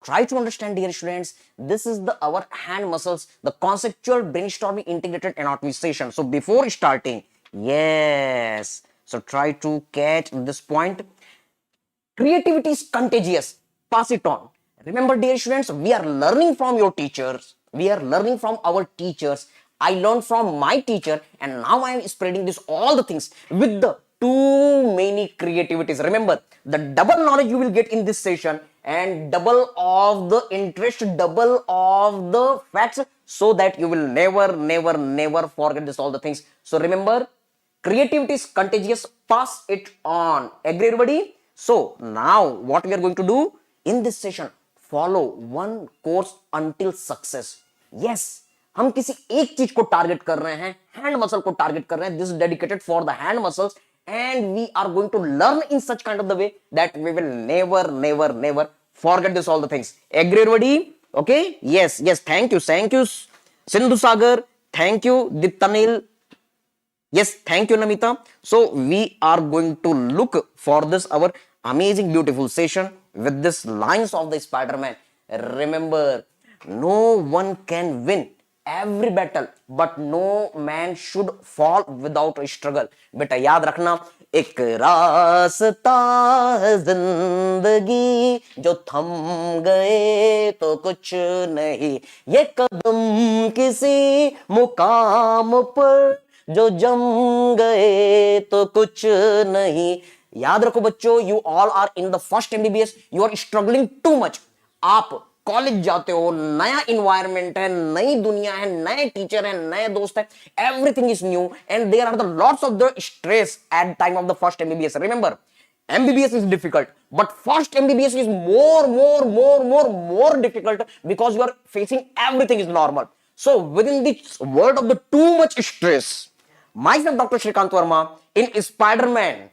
Try to understand, dear students. This is the our hand muscles, the conceptual brainstorming integrated anatomy session. So before starting, yes, so try to catch this point. Creativity is contagious. Pass it on. Remember, dear students, we are learning from your teachers. We are learning from our teachers. I learned from my teacher, and now I am spreading this all the things with the too many creativities. Remember, the double knowledge you will get in this session, and double of the interest, double of the facts, so that you will never forget this all the things. So remember, creativity is contagious. Pass it on. Agree, everybody? So now what we are going to do in this session, follow one course until success. Yes, हम किसी एक चीज को target कर रहे हैं, hand muscle को target कर रहे हैं. This dedicated for the hand muscles, and we are going to learn in such kind of the way that we will never forget this all the things. Agree, everybody? Okay? Yes, thank you Sindhu Sagar, thank you Diptanil. Yes, thank you, Namita. So we are going to look for this our amazing, beautiful session with this lines of the Spider-Man. Remember, no one can win every battle, but no man should fall without a struggle. बेटा याद रखना, एक रास्ता है जिंदगी जो थम गए तो कुछ नहीं, ये कदम किसी मुकाम पर जो जम गए तो कुछ नहीं. याद रखो बच्चों, you all are in the first MBBS, you are struggling too much. आप कॉलेज जाते हो, नया इन्वायरमेंट है, नई दुनिया है, नए टीचर है, नए दोस्त है, everything is new and there are the lots of the stress at time of the first MBBS. Remember, MBBS is difficult, but first MBBS is more difficult because you are facing everything is normal. So within this world of the too much stress, myself, Dr. Shrikant Verma, in Spider-Man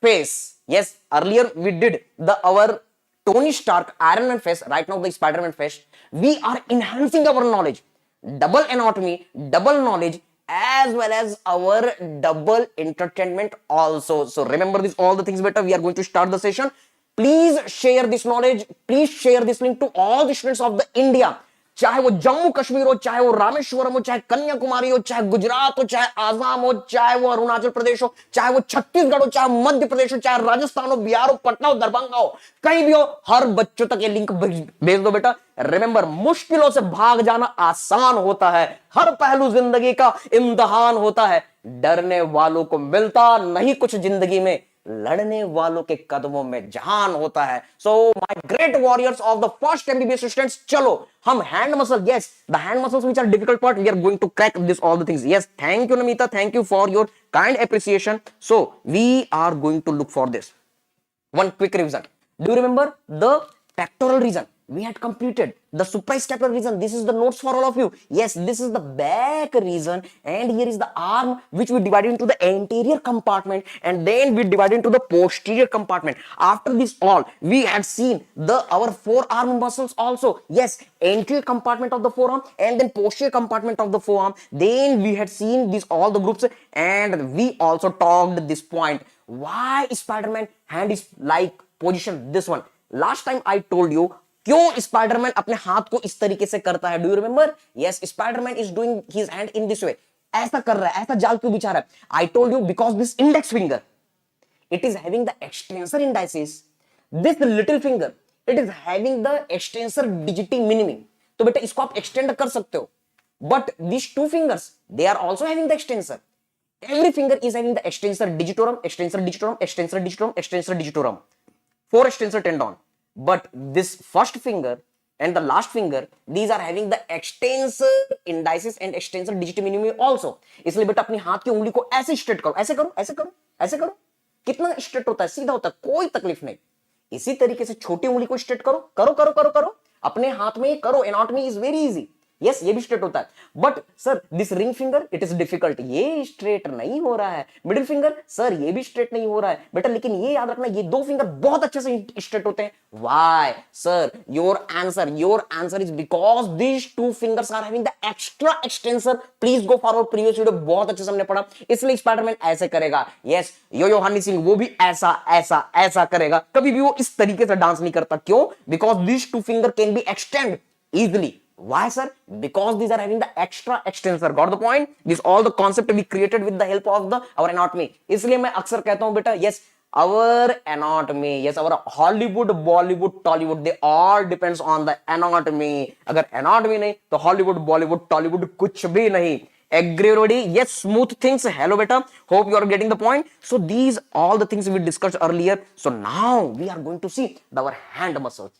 phase. Yes, earlier we did the our Tony Stark Iron Man phase. Right now the Spider-Man phase. We are enhancing our knowledge, double anatomy, double knowledge, as well as our double entertainment also. So remember this all the things better. We are going to start the session. Please share this knowledge. Please share this link to all the students of the India. चाहे वो जम्मू कश्मीर हो, चाहे वो रामेश्वरम हो, चाहे कन्याकुमारी हो, चाहे गुजरात हो, चाहे आसाम हो, चाहे वो अरुणाचल प्रदेश हो, चाहे वो छत्तीसगढ़ हो, चाहे मध्य प्रदेश हो, चाहे राजस्थान हो, बिहार हो, पटना हो, दरभंगा हो, कहीं भी हो, हर बच्चों तक ये लिंक भेज दो बेटा. रिमेंबर, मुश्किलों से भाग जाना आसान होता है, हर पहलू जिंदगी का इम्तिहान होता है, डरने वालों को मिलता नहीं कुछ जिंदगी में, लड़ने वालों के कदमों में जहान होता है. So my great warriors of the first MBBS students, चलो हम hand muscle, yes the hand muscles which are difficult part, we are going to crack this all the things. Yes, thank you Namita, thank you for your kind appreciation. So we are going to look for this one quick revision. Do you remember the pectoral region? We had completed the supraescapular region. This is the notes for all of you. Yes, this is the back region, and here is the arm which we divided into the anterior compartment, and then we divided into the posterior compartment. After this all, we had seen the our forearm muscles also. Yes, anterior compartment of the forearm and then posterior compartment of the forearm. Then we had seen these all the groups, and we also talked this point. Why Spider-Man hand is like position this one. Last time I told you क्यों Spiderman अपने हाथ को इस तरीके से करता है. Do you remember? Yes, Spiderman is doing his hand in this way. ऐसा कर रहा है, ऐसा जाल क्यों बिछा रहा है? आई told you because this index finger, it is having the extensor indices. This little finger, it is having the extensor digiti minimi. तो बेटा इसको आप एक्सटेंड कर सकते हो. But these two fingers, they are also having the extensor. Every finger is having the extensor digitorum, extensor digitorum, extensor digitorum, extensor digitorum. 4 extensor tendon. But this first finger and the last finger, these are having the extensor indices and extensor digiti minimi also. इसलिए बेटा अपनी हाथ की उंगली को ऐसे straight करो, ऐसे करो, ऐसे करो, ऐसे करो. कितना स्ट्रेट होता है, सीधा होता है, कोई तकलीफ नहीं. इसी तरीके से छोटी उंगली को स्ट्रेट करो, करो करो करो करो, अपने हाथ में ही करो. Anatomy is very easy. Yes ये भी स्ट्रेट होता है, but sir this ring finger it is difficult, ये स्ट्रेट नहीं हो रहा है। मिडिल फिंगर सर ये भी स्ट्रेट नहीं हो रहा है बेटा, लेकिन ये याद रखना ये दो फिंगर बहुत अच्छे से स्ट्रेट होते हैं। Why sir, your answer is because these two fingers are having the extra extensor. Please go for our previous video, बहुत अच्छे से हमने पढ़ा, इसलिए स्पाइडरमैन ऐसे करेगा। यस यो हनी सिंह वो भी ऐसा ऐसा ऐसा करेगा, कभी भी वो इस तरीके से डांस नहीं करता। क्यों? Because these two finger can be extend easily. Why sir? Because these are having the extra extensor. Got the point? This all the concept we created with the help of the our anatomy. इसलिए मैं अक्सर कहता हूं बेटा, yes our anatomy, yes our Hollywood, Bollywood, Tollywood, they all depends on the anatomy. अगर anatomy नहीं तो Hollywood, Bollywood, Tollywood कुछ भी नहीं. Agree everybody? Yes, smooth things. Hello beta, hope you are getting the point. So these all the things we discussed earlier. So now we are going to see our hand muscles.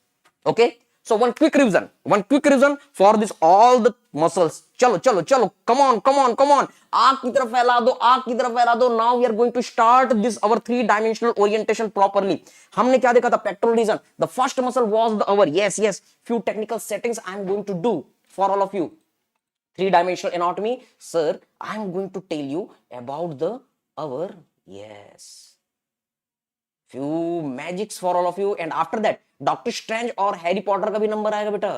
Okay, so one quick revision for this all the muscles. चलो चलो चलो, come on, आंख की तरफ फैला दो. Now we are going to start this our three dimensional orientation properly. हमने क्या देखा था? Pectoral region. The first muscle was the our yes few technical settings I am going to do for all of you. Three dimensional anatomy, sir. I am going to tell you about the our yes few magics for all of you, and after that doctor strange और Harry Potter का भी number आएगा बेटा.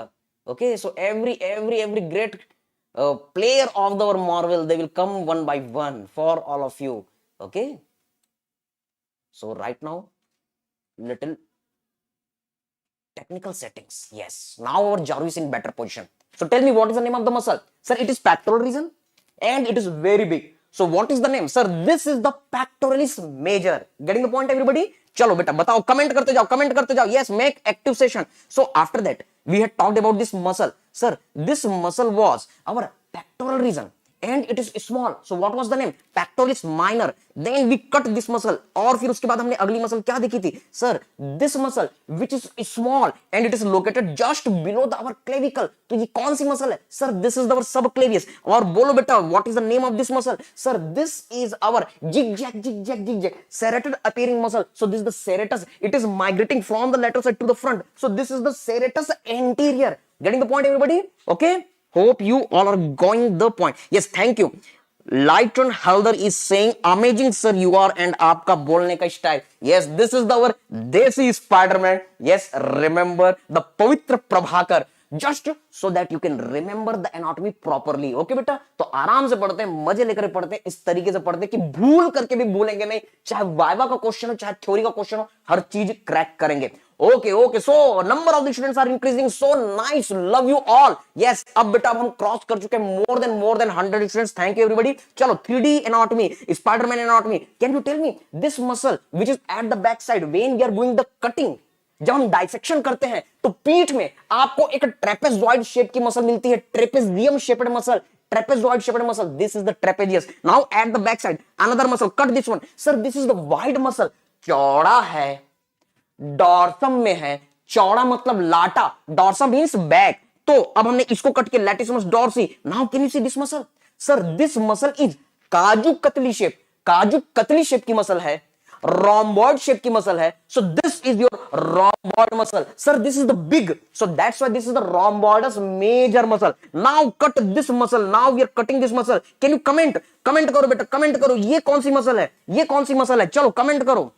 Okay, so every great player of the Marvel, they will come one by one for all of you. Okay, so right now little technical settings. Yes, now our Jaru is in better position. So tell me, what is the name of the muscle? Sir, it is pectoral region and it is very big. So what is the name? Sir, this is the pectoralis major. Getting the point everybody? चलो बेटा बताओ, comment करते जाओ. Yes, make active session. So after that we had talked about this muscle. Sir, this muscle was our pectoral region and it is small. So what was the name? Pectoralis minor. Then we cut this muscle. और फिर उसके बाद हमने अगली muscle क्या देखी थी? Sir, this muscle which is small and it is located just below our clavicle. तो ये कौन सी मसल है? Sir, this is our subclavius. और बोलो बेटा, what is the name of this muscle? Sir, this is our zigzag serrated appearing muscle. So this is the serratus. It is migrating from the lateral side to the front. So this is the serratus anterior. Getting the point everybody? Okay, hope you all are going the point. Yes, thank you. Lighton Halder is saying amazing sir you are, and आपका बोलने का style. Yes, this is our देसी Spider-Man. Yes, remember the पवित्र Prabhakar, just so that you can remember the anatomy properly. Okay बेटा, तो आराम से पढ़ते हैं, मजे लेकर पढ़ते हैं, इस तरीके से पढ़ते हैं कि भूल करके भी भूलेंगे नहीं. चाहे वाइवा का क्वेश्चन हो, चाहे थ्योरी का क्वेश्चन हो, हर चीज क्रैक करेंगे. Okay, so number of the students are increasing. So nice, love you all. Yes, अब बेटा हम क्रॉस कर चुके हैं more than 100 students. Thank you everybody. चलो 3D anatomy, Spider-Man anatomy. Can you tell me this muscle which is at the back side when we are doing the cutting? जब हम dissection करते हैं तो पीठ में आपको एक ट्रेपेजॉइड शेप की मसल मिलती है, trapezium shaped muscle, trapezoid shaped muscle. This is the trapezius. Now at the back side another muscle, cut this one. Sir, this is the wide muscle. चौड़ा है, डॉर्सम में है. चौड़ा मतलब लाटा, डॉर्सम मींस बैक. तो अब हमने इसको कट के latissimus dorsi. Now can you see this muscle? Sir, this muscle is kaju katli shape की मसल है, rhomboid शेप की मसल है. So this is your rhomboid muscle. Sir, this is the big. So that's why this is the rhomboidus major muscle. Now cut this muscle. Now we are cutting this muscle. Can you comment करो बेटा, comment करो. ये कौन सी muscle है? चलो comment करो.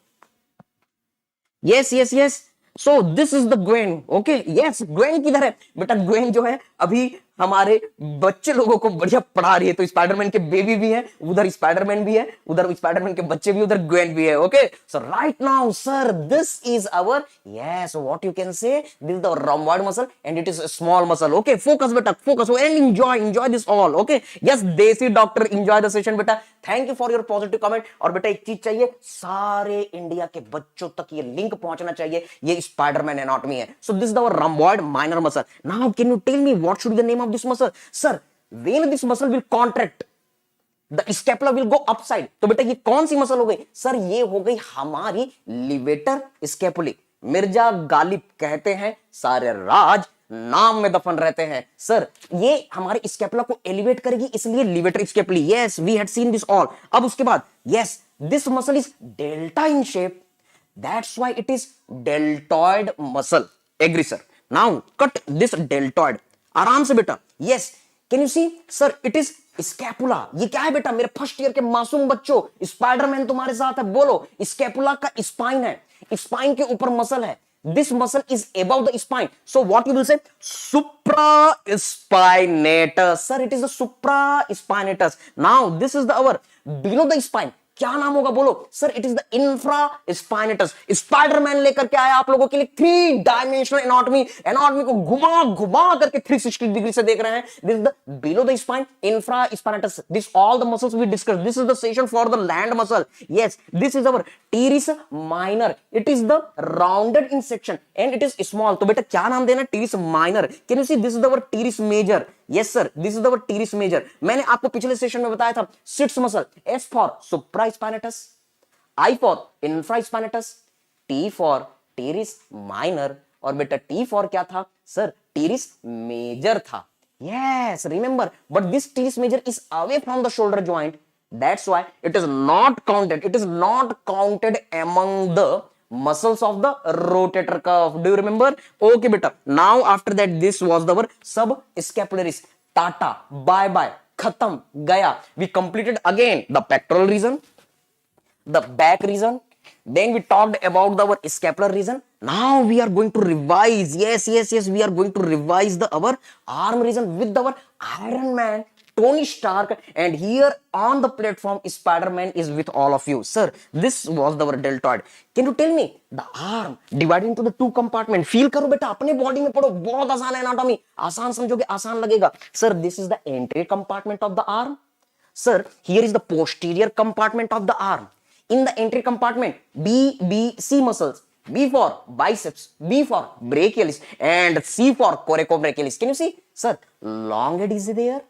yes. So this is the Gwen. Okay, yes, Gwen किधर है बेटा? Gwen जो है अभी हमारे बच्चे लोगों को बढ़िया पढ़ा रही है. तो स्पाइडरमैन के बेबी भी है उधर, स्पाइडरमैन भी है उधर, स्पाइडरमैन के बच्चे भी उधर, ग्वेन भी है. Okay, so right now sir, this is our yes what you can say, this is the rhomboid muscle and it is a small muscle. Okay, focus बेटा, focus and enjoy this all. Okay, yes, देसी doctor, enjoy the session बेटा. Thank you for your positive comment. और बेटा एक चीज चाहिए, सारे India के बच्चों तक ये लिंक पहुंचना चाहिए. ये स्पाइडरमैन एनाटॉमी है. So this is our rhomboid minor muscle. Now can you tell me what should be the name of this muscle? Sir, when this muscle will contract, the scapula will go upside. तो बेटा ये कौन सी muscle हो गई? Sir, ये हो गई हमारी लिवेटर स्कैपुली. मिर्जा गालिब कहते हैं सारे राज नाम में दफन रहते हैं. सर, ये हमारे स्कैपुला को एलिवेट करेगी, इसलिए levator scapulae. Yes, we had seen this all. अब उसके बाद yes, this muscle is delta in shape, that's why it is deltoid muscle. Agree sir? Now cut this deltoid. आराम से बेटा, yes, can you see sir, it is scapula. ये क्या है बेटा मेरे फर्स्ट ईयर के मासूम बच्चों, स्पाइडरमैन तुम्हारे साथ है, बोलो स्कैपुला का स्पाइन है, स्पाइन के ऊपर मसल है, this muscle is above the spine, so what you will say, supraspinatus, sir, it is the supraspinatus. Now this is the our below the spine, क्या नाम होगा बोलो sir, it is the infraspinatus. Spiderman लेकर के आया आप लोगों के लिए थ्री डायमेंशनल एनाटॉमी, एनाटॉमी को घुमा घुमा करके 360 डिग्री से देख रहे हैं। This is the below the spine, infraspinatus, this all the muscles we discuss, this is the session for the land muscle. Yes, this is our teres minor, it is the rounded in section and it is small. तो बेटा क्या नाम देना, teres minor. Can you see this is our teres major. Yes sir, this is our teres major. मैंने आपको पिछले session में बताया था, seats muscle, S for supraspinatus, I for infraspinatus, T for teres minor, और बेटा टी फॉर क्या था सर, टीरिस मेजर था। Yes remember, but this teres major is away from the shoulder joint, that's why it is not counted, it is not counted among the muscles of the rotator cuff. Do you remember? Okay beta, now after that this was our subscapularis. Tata, bye bye, khatam, gaya. We completed again the pectoral region, the back region, then we talked about our scapular region. Now we are going to revise, yes, we are going to revise the our arm region with our Iron Man Tony Stark, and here on the platform Spider-Man is with all of you. Sir, this was our deltoid. Can you tell me the arm divided into the two compartment? Feel करो बेटा, अपने body में पढ़ो, बहुत आसान है anatomy, आसान समझोगे आसान लगेगा। Sir, this is the anterior compartment of the arm. Sir, here is the posterior compartment of the arm. In the anterior compartment, B, B, C muscles. B for biceps, B for brachialis, and C for coracobrachialis. Can you see? Sir, long head is there.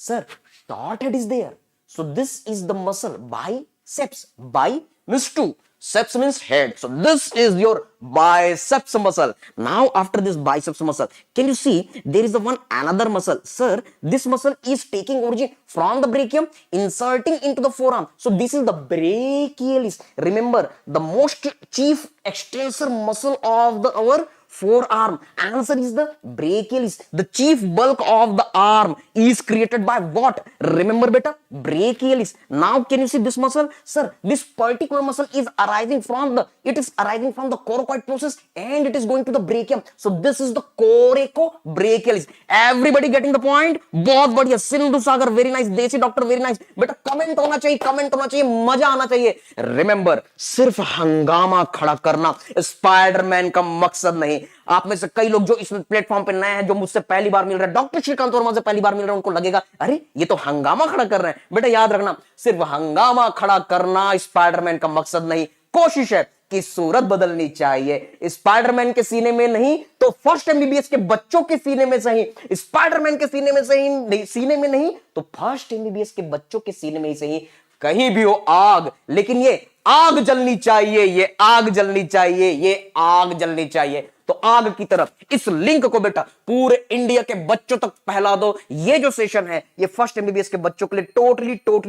Sir, short head is there. So this is the muscle biceps. Bi means two, seps means head. So this is your biceps muscle. Now after this biceps muscle, can you see there is the one another muscle? Sir, this muscle is taking origin from the brachium, inserting into the forearm. So this is the brachialis. Remember, the most chief extensor muscle of the our forearm. Answer is the brachialis. The chief bulk of the arm is created by what? Remember beta, brachialis. Now can you see this muscle? Sir, this particular muscle is arising from the, it is arising from the coracoid process and it is going to the brachium. So this is the coracobrachialis. Everybody getting the point? बहुत बढ़िया, सिंधु सागर very nice, देसी doctor very nice. बेटा comment होना चाहिए, comment होना चाहिए, मजा आना चाहिए। रिमेंबर, सिर्फ हंगामा खड़ा करना स्पाइडरमैन का मकसद नहीं। आप में से कई लोग जो इस प्लेटफॉर्म पे नए हैं, जो मुझसे पहली बार मिल रहे हैं, डॉक्टर श्रीकांत वर्मा से पहली बार मिल रहे हैं, उनको लगेगा अरे ये तो हंगामा खड़ा कर रहे हैं। बेटा याद रखना, सिर्फ हंगामा खड़ा करना स्पाइडरमैन का मकसद नहीं, कोशिश है कि सूरत बदलनी चाहिए। स्पाइडरमैन के सीने में नहीं तो फर्स्ट एमबीबीएस के बच्चों के सीने में सही, स्पाइडरमैन के सीने में सही, सीने में नहीं तो फर्स्ट एमबीबीएस के बच्चों के सीने में ही सही। कहीं भी हो आग, लेकिन ये आग जलनी चाहिए, ये आग जलनी चाहिए, ये आग जलनी चाहिए। तो आग की तरफ इस लिंक को बेटा पूरे इंडिया के बच्चों तक फैला दो। ये जो सेशन है ये फर्स्ट एमबीबीएस के बच्चों के लिए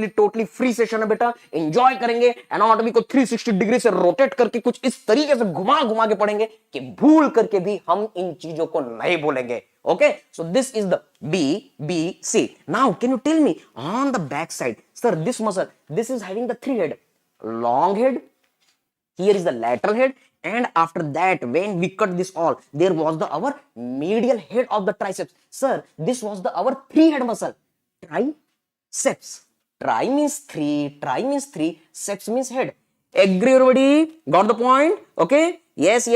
टोटली फ्री सेशन है बेटा। एंजॉय करेंगे, एनाटॉमी को 360 डिग्री से रोटेट करके कुछ इस तरीके से घुमा घुमा के पढ़ेंगे कि भूल करके भी हम इन चीजों को नहीं भूलेंगे। Okay, so this is the BBC. Now, can you tell me on the back side, sir, this muscle, this is having the three head, long head, here is the lateral head, and after that, when we cut this all, there was the our medial head of the triceps. Sir, this was the our three head muscle, triceps. Tri means three, seps means head. Agree everybody? Got the point? Okay? Yes.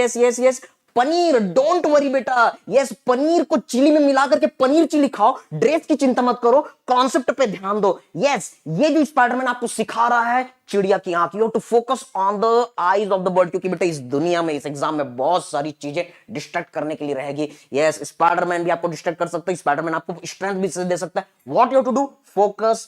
Paneer, don't worry बेटा, yes paneer को chilli में मिला करके paneer chilli खाओ, dress की चिंता मत करो, कॉन्सेप्ट पे ध्यान दो। यस, ये जो स्पाइडरमैन आपको सिखा रहा है चिड़िया की आंख, you have to focus on the eyes of the bird, क्योंकि बेटा इस दुनिया में, इस एग्जाम में बहुत सारी चीजें डिस्ट्रैक्ट करने के लिए रहेगी। यस, स्पाइडरमैन भी आपको डिस्ट्रैक्ट कर सकता है, स्पाइडरमैन आपको स्ट्रेंथ भी दे सकता है। What you have to do, focus.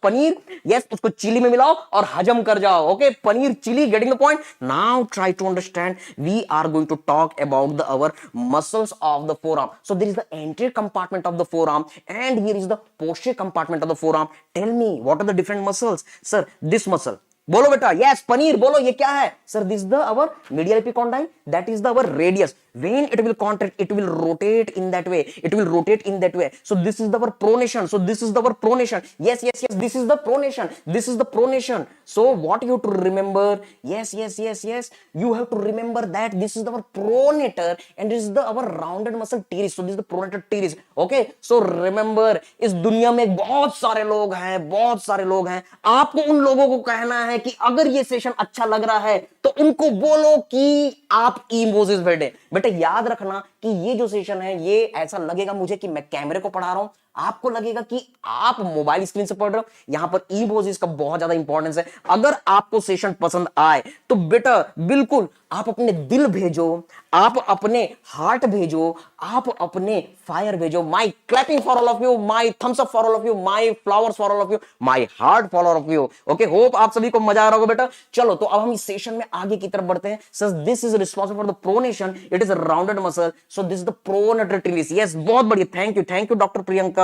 Paneer, yes, उसको चिली में मिलाओ और हजम कर जाओ। Okay, paneer chilli, getting the point. Now try to understand, we are going to talk about the our muscles of the forearm. So there is the anterior compartment of the forearm and here is the posterior compartment of the forearm. Tell me what are the different muscles? Sir, this muscle, बोलो बेटा, yes paneer बोलो, ये क्या है? Sir, this the our medial epicondyle, that is the our radius. when it will contract, it will rotate in that way, it will rotate in that way. So this is our pronation, so this is our pronation. Yes, yes, yes, this is the pronation, this is the pronation. So what you have to remember, yes, yes, yes, yes, you have to remember that this is our pronator and this is the our rounded muscle teres. So this is the pronator teres. Okay, so remember, इस दुनिया में बहुत सारे लोग हैं, बहुत सारे लोग हैं, आपको उन लोगों को कहना है कि अगर ये सेशन अच्छा लग रहा है तो उनको बोलो कि आप इमोजीज भेजें। बेटा याद रखना कि ये जो सेशन है ये ऐसा लगेगा मुझे कि मैं कैमरे को पढ़ा रहा हूं, आपको लगेगा कि आप मोबाइल स्क्रीन से पढ़ रहे हो। यहां पर इमोजीज का बहुत ज्यादा इंपॉर्टेंस है। अगर आपको सेशन पसंद आए तो बेटा बिल्कुल आप अपने दिल भेजो, आप अपने हार्ट भेजो, आप अपने फायर भेजो। My clapping for all of you, my thumbs up for all of you, my flowers for all of you, my heart for all of you. Okay, hope आप सभी को मजा आ रहा होगा बेटा। चलो तो अब हम इस सेशन में आगे की तरफ बढ़ते हैं। Sir this is responsible for the pronation, it is a rounded muscle, so this is the pronator teres. Yes, बहुत बढ़िया, thank you doctor Priyanka.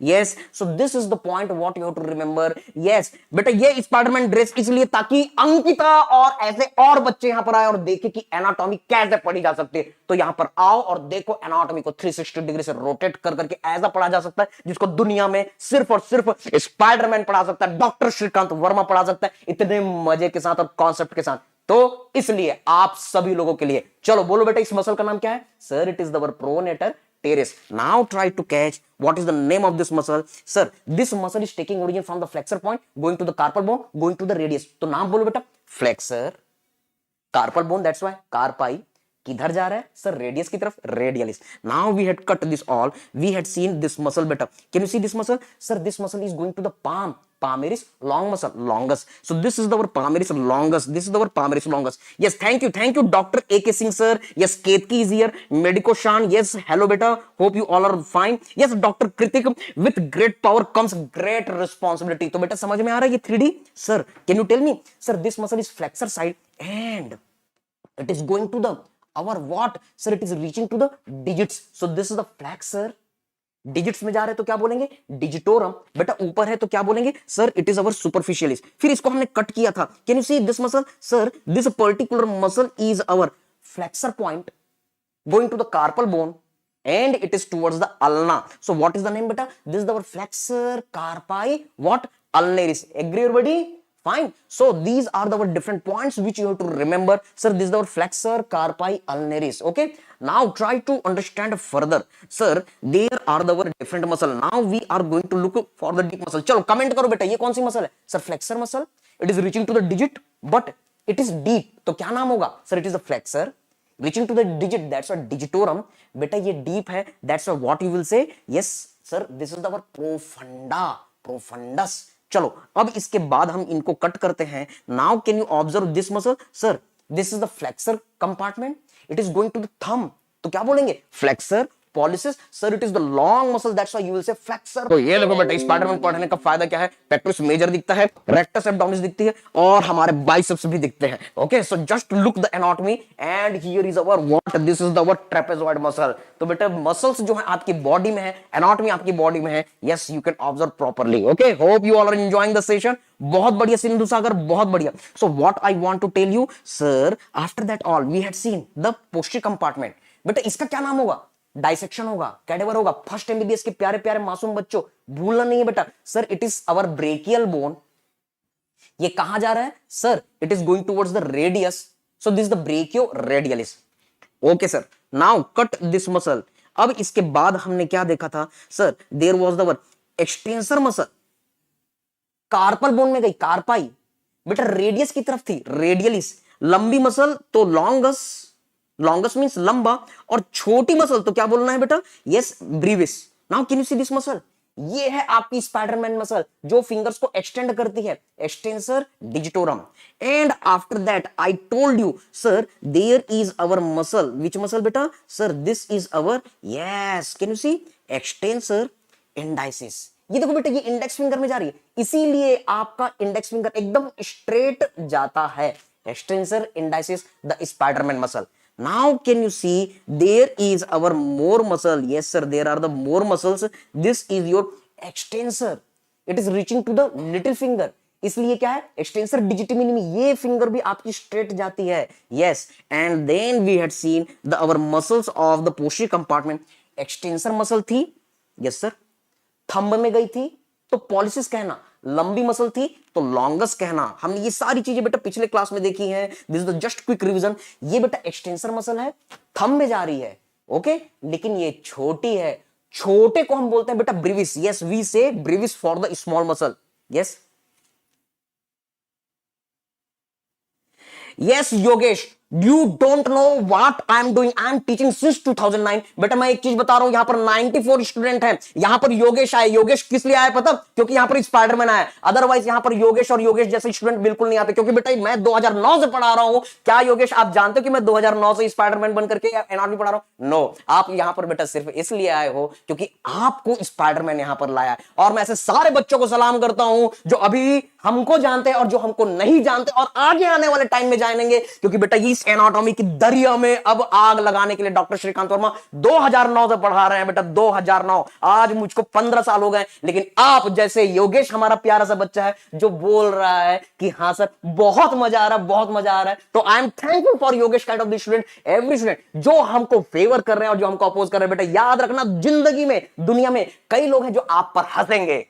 Yes, so this is the point what you have to remember. Yes, बेटा ये Spiderman dress इसलिए ताकि अंकिता और ऐसे और बच्चे यहां पर आए और देखे कि एनाटॉमी कैसे पढ़ी जा सकती है। तो यहां पर आओ और देखो एनाटॉमी को 360 डिग्री से रोटेट कर करके ऐसा पढ़ा जा सकता है जिसको दुनिया में सिर्फ और सिर्फ स्पाइडरमैन पढ़ा सकता है, डॉक्टर श्रीकांत वर्मा पढ़ा सकता है, इतने मजे के साथ और कॉन्सेप्ट के साथ। तो इसलिए आप सभी लोगों के लिए चलो बोलो बेटा इस मसल का नाम क्या है? Sir it is our pronator teres. Now try to catch what is the name of this muscle. Sir, this muscle is taking origin from the flexor point, going to the carpal bone, going to the radius. तो नाम बोलो बेटा, flexor, carpal bone, that's why carpi. किधर जा रहा है? Sir radius की तरफ, radialis. Now we had cut this all, we had seen this muscle बेटा. Can you see this muscle? Sir this muscle is going to the palm. Palmaris long muscle, longus. So this is our palmaris longus. This is our palmaris longus. Yes, thank you, Dr. A.K. Singh sir. Yes, Ketki is here. Medico Shan. Yes, hello beta. Hope you all are fine. Yes, Dr. Kritik. With great power comes great responsibility. तो बेटा समझ में आ रहा है ये 3D? Sir, can you tell me? Sir, this muscle is flexor side and it is going to the our what? Sir, it is reaching to the digits. So this is the flexor. Digits में जा रहे हैं तो क्या बोलेंगे? Digitorum. बेटा ऊपर है तो क्या बोलेंगे? Sir it is our superficialis. फिर इसको हमने कट किया था. Can you see this muscle? Sir this particular muscle is our flexor point going to the carpal bone and it is towards the ulna. So what is the name beta? This is our flexor carpi what? Ulnaris. Agree everybody? Fine. So these are the different points which you have to remember. Sir, this is our flexor carpi ulnaris. Okay. Now try to understand further. Sir, there are the different muscle. Now we are going to look for the deep muscle. चलो comment करो बेटा ये कौन सी muscle है? Sir, flexor muscle. It is reaching to the digit, but it is deep. तो क्या नाम होगा? Sir, it is a flexor. Reaching to the digit, that's a digitorum. बेटा ये deep है, that's what you will say. Yes, sir, this is our profunda, profundus. चलो अब इसके बाद हम इनको कट करते हैं. Now can you observe this muscle? Sir, this is the flexor compartment. It is going to the thumb. तो क्या बोलेंगे? Flexor pollicis. Sir, it is the long muscle. That's why you will say flexor. तो ये देखो बेटा Spiderman पढ़ने का फायदा क्या है? पेक्टोरस मेजर दिखता है, रेक्टस एब्डोमिनिस दिखती है और हमारे बाइसेप्स भी दिखते हैं. Okay, so just look the anatomy and here is our what? This is the our trapezoid muscle. तो बेटा मसल्स जो है आपकी बॉडी में है, एनाटॉमी आपकी बॉडी में है. Yes, you can observe properly. Okay, hope you all are enjoying the session. बहुत बढ़िया सिंधु सागर, बहुत बढ़िया. So what I want to tell you sir, after that all we had seen the posterior compartment. बेटा इसका क्या नाम होगा? डाइसेक्शन होगा, कैडेवर होगा. फर्स्ट एमबीबीएस के प्यारे प्यारे मासूम बच्चों भूलना नहीं है बेटा. Sir it is our brachial bone. ये कहां जा रहा है? Sir it is going towards the radius. So this the brachioradialis. Okay sir, now cut this muscle. अब इसके बाद हमने क्या देखा था? Sir there was the extensor muscle. Carpal bone में गई कार्पाई. बेटा रेडियस की तरफ थी रेडियलिस. लंबी मसल तो लॉन्गस. लॉन्गस मींस लंबा और छोटी मसल तो क्या बोलना है बेटा? Yes, brevis. Now can you see this muscle? ये है आपकी स्पाइडरमैन मसल जो फिंगर्स को एक्सटेंड करती है, extensor digitorum. And after that I told you sir there is our muscle. Which muscle बेटा? Sir this is our, yes, can you see, extensor indicis. ये देखो बेटा ये इंडेक्स फिंगर में जा रही है, इसीलिए आपका इंडेक्स फिंगर एकदम स्ट्रेट जाता है. Extensor indices the Spiderman muscle. Now can you see there is our more muscle? Yes sir, there are the more muscles. This is your extensor. It is reaching to the little finger. इसलिए क्या है, extensor digit minimi, ये finger भी आपकी straight जाती है। Yes, and then we had seen the our muscles of the posterior compartment. Extensor muscle थी, yes sir, thumb में गई थी तो पॉलिसिस कहना, लंबी मसल थी तो लॉन्गस कहना। हमने ये सारी चीजें बेटा पिछले क्लास में देखी है। This is the just quick revision. ये बेटा एक्सटेंसर मसल है, थंब में जा रही है, ओके, लेकिन ये छोटी है। छोटे को हम बोलते हैं बेटा ब्रीविस। Yes, we say brevis for the small muscle. Yes yes Yogesh, you don't know what I am doing, I am teaching since 2009। बेटा मैं एक चीज बता रहा हूं, यहां पर 94 स्टूडेंट हैं। यहां पर योगेश आए। योगेश किस लिए आए पता? क्योंकि यहां पर स्पाइडरमैन आया। अदरवाइज यहां पर योगेश और योगेश जैसे स्टूडेंट बिल्कुल नहीं आते, क्योंकि बेटा मैं 2009 से पढ़ा रहा हूं। क्या योगेश आप जानते हो कि मैं 2009 से स्पाइडरमैन बनकर के एनाटॉमी पढ़ा रहा हूं? नो, आप यहां पर बेटा सिर्फ इसलिए आए हो क्योंकि आपको स्पाइडरमैन यहां पर लाया। और मैं ऐसे सारे बच्चों को सलाम करता हूं जो अभी हमको जानते हैं और जो हमको नहीं जानते और आगे आने वाले टाइम में जानेंगे, क्योंकि बेटा इस एनाटॉमी की दरिया में अब आग लगाने के लिए डॉक्टर श्रीकांत वर्मा 2009 से पढ़ा रहे हैं। बेटा 2009, आज मुझको 15 साल हो गए, लेकिन आप जैसे योगेश हमारा प्यारा सा बच्चा है जो बोल रहा है कि हाँ सर बहुत मजा आ रहा है, बहुत मजा आ रहा है। तो I am thankful for Yogesh kind of the student, every student जो हमको फेवर कर रहे हैं और जो हमको अपोज कर रहे हैं। बेटा याद रखना, जिंदगी में, दुनिया में कई लोग हैं जो आप पर हंसेंगे,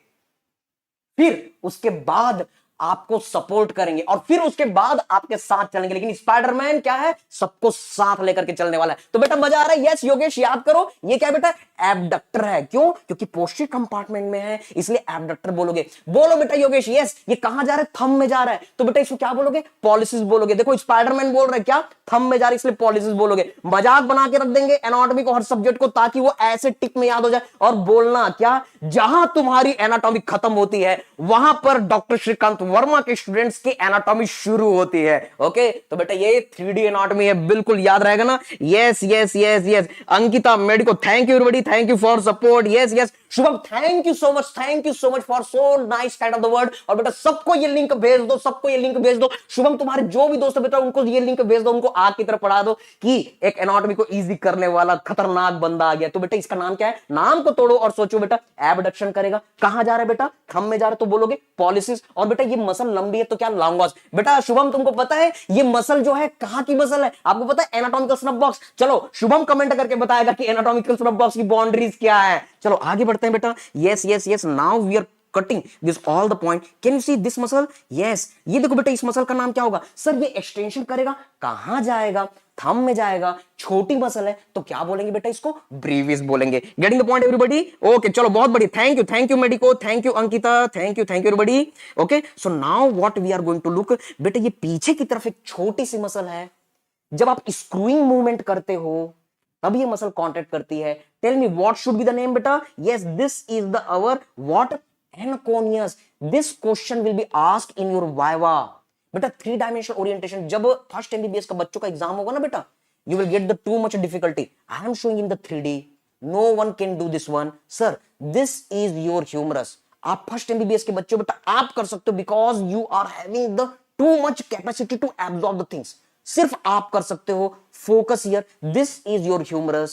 फिर उसके बाद आपको सपोर्ट करेंगे और फिर उसके बाद आपके साथ चलेंगे, लेकिन स्पाइडरमैन क्या है, सबको साथ लेकर के चलने वाला है। तो बेटा मजा आ रहा है? यस योगेश, याद करो ये क्या बेटा, एबडक्टर है। क्यों? क्योंकि पोस्टीरियर कंपार्टमेंट में है, इसलिए एबडक्टर बोलोगे। बोलो बेटा योगेश, यस ये कहां जा रहा है, थंब में जा रहा है, तो बेटा इसको क्या बोलोगे, पॉलिसिस बोलोगे। देखो स्पाइडरमैन बोल रहा है क्या, थंब में जा रहा है, इसलिए पॉलिसिस बोलोगे। मजाक बना के रख देंगे एनाटॉमी को, हर सब्जेक्ट को, ताकि वो ऐसे टिक में याद हो जाए। और बोलना क्या, जहां तुम्हारी एनाटॉमी खत्म होती है वहां पर डॉक्टर श्रीकांत वर्मा के स्टूडेंट्स की एनाटॉमी शुरू होती है। ओके, तो बेटा ये 3D एनाटॉमी है, बिल्कुल याद रहेगा ना। Yes yes yes yes, Ankita medico, thank you everybody, thank you for support. Yes yes Shubham, thank you so much for so nice kind of the word. और बेटा सबको ये लिंक भेज दो, सबको ये लिंक भेज दो। शुभम तुम्हारे जो भी दोस्त है बेटा उनको ये लिंक भेज दो, उनको आग की तरफ पढ़ा दो कि एक एनाटॉमी को इजी करने वाला खतरनाक बंदा आ गया। तो बेटा इसका नाम क्या है, नाम को तोड़ो और सोचो बेटा एबडक्शन करेगा। कहां जा रहा है बेटा, थंब में जा रहा है, तो बोलोगे पॉलिसिस। और बेटा ये मसल लंबी है तो क्या, लॉन्गस। बेटा शुभम तुमको पता है ये मसल जो है कहां की मसल है, आपको पता है, एनाटॉमिकल स्नफ बॉक्स। चलो शुभम कमेंट करके बताएगा कि एनाटॉमिकल स्नफ बॉक्स की बाउंड्रीज क्या है। चलो आगे बढ़ते हैं बेटा। Yes yes yes, now we are cutting this all the point. Can you see this muscle? Yes, ये देखो बेटा इस मसल का नाम क्या होगा सर, ये एक्सटेंशन करेगा, कहां जाएगा, थंब में जाएगा। छोटी मसल है तो क्या बोलेंगे बेटा, इसको ब्रीविस बोलेंगे। Getting the point everybody? Okay चलो बहुत बढ़िया, thank you medico, thank you Ankita, thank you everybody. Okay so now what we are going to look, बेटा ये पीछे की तरफ एक छोटी सी मसल है। जब आप स्क्रूइंग मूवमेंट करते हो तब ये मसल कॉन्ट्रैक्ट करती है। Tell me what should be the name बेटा? Yes this is the our what, anconeus. This question will be asked in your viva. बेटा 3 डायमेंशनल ओरिएंटेशन, जब फर्स्ट एमबीबीएस का बच्चों का एग्जाम होगा ना बेटा, you will get the too much difficulty. I am showing in the 3D. No one can do this one. Sir, this is your humerus. आप first MBBS के बच्चों बेटा आप कर सकते हो, because you are having the too much capacity to absorb the things. सिर्फ आप कर सकते हो। Focus here, this is your humerus,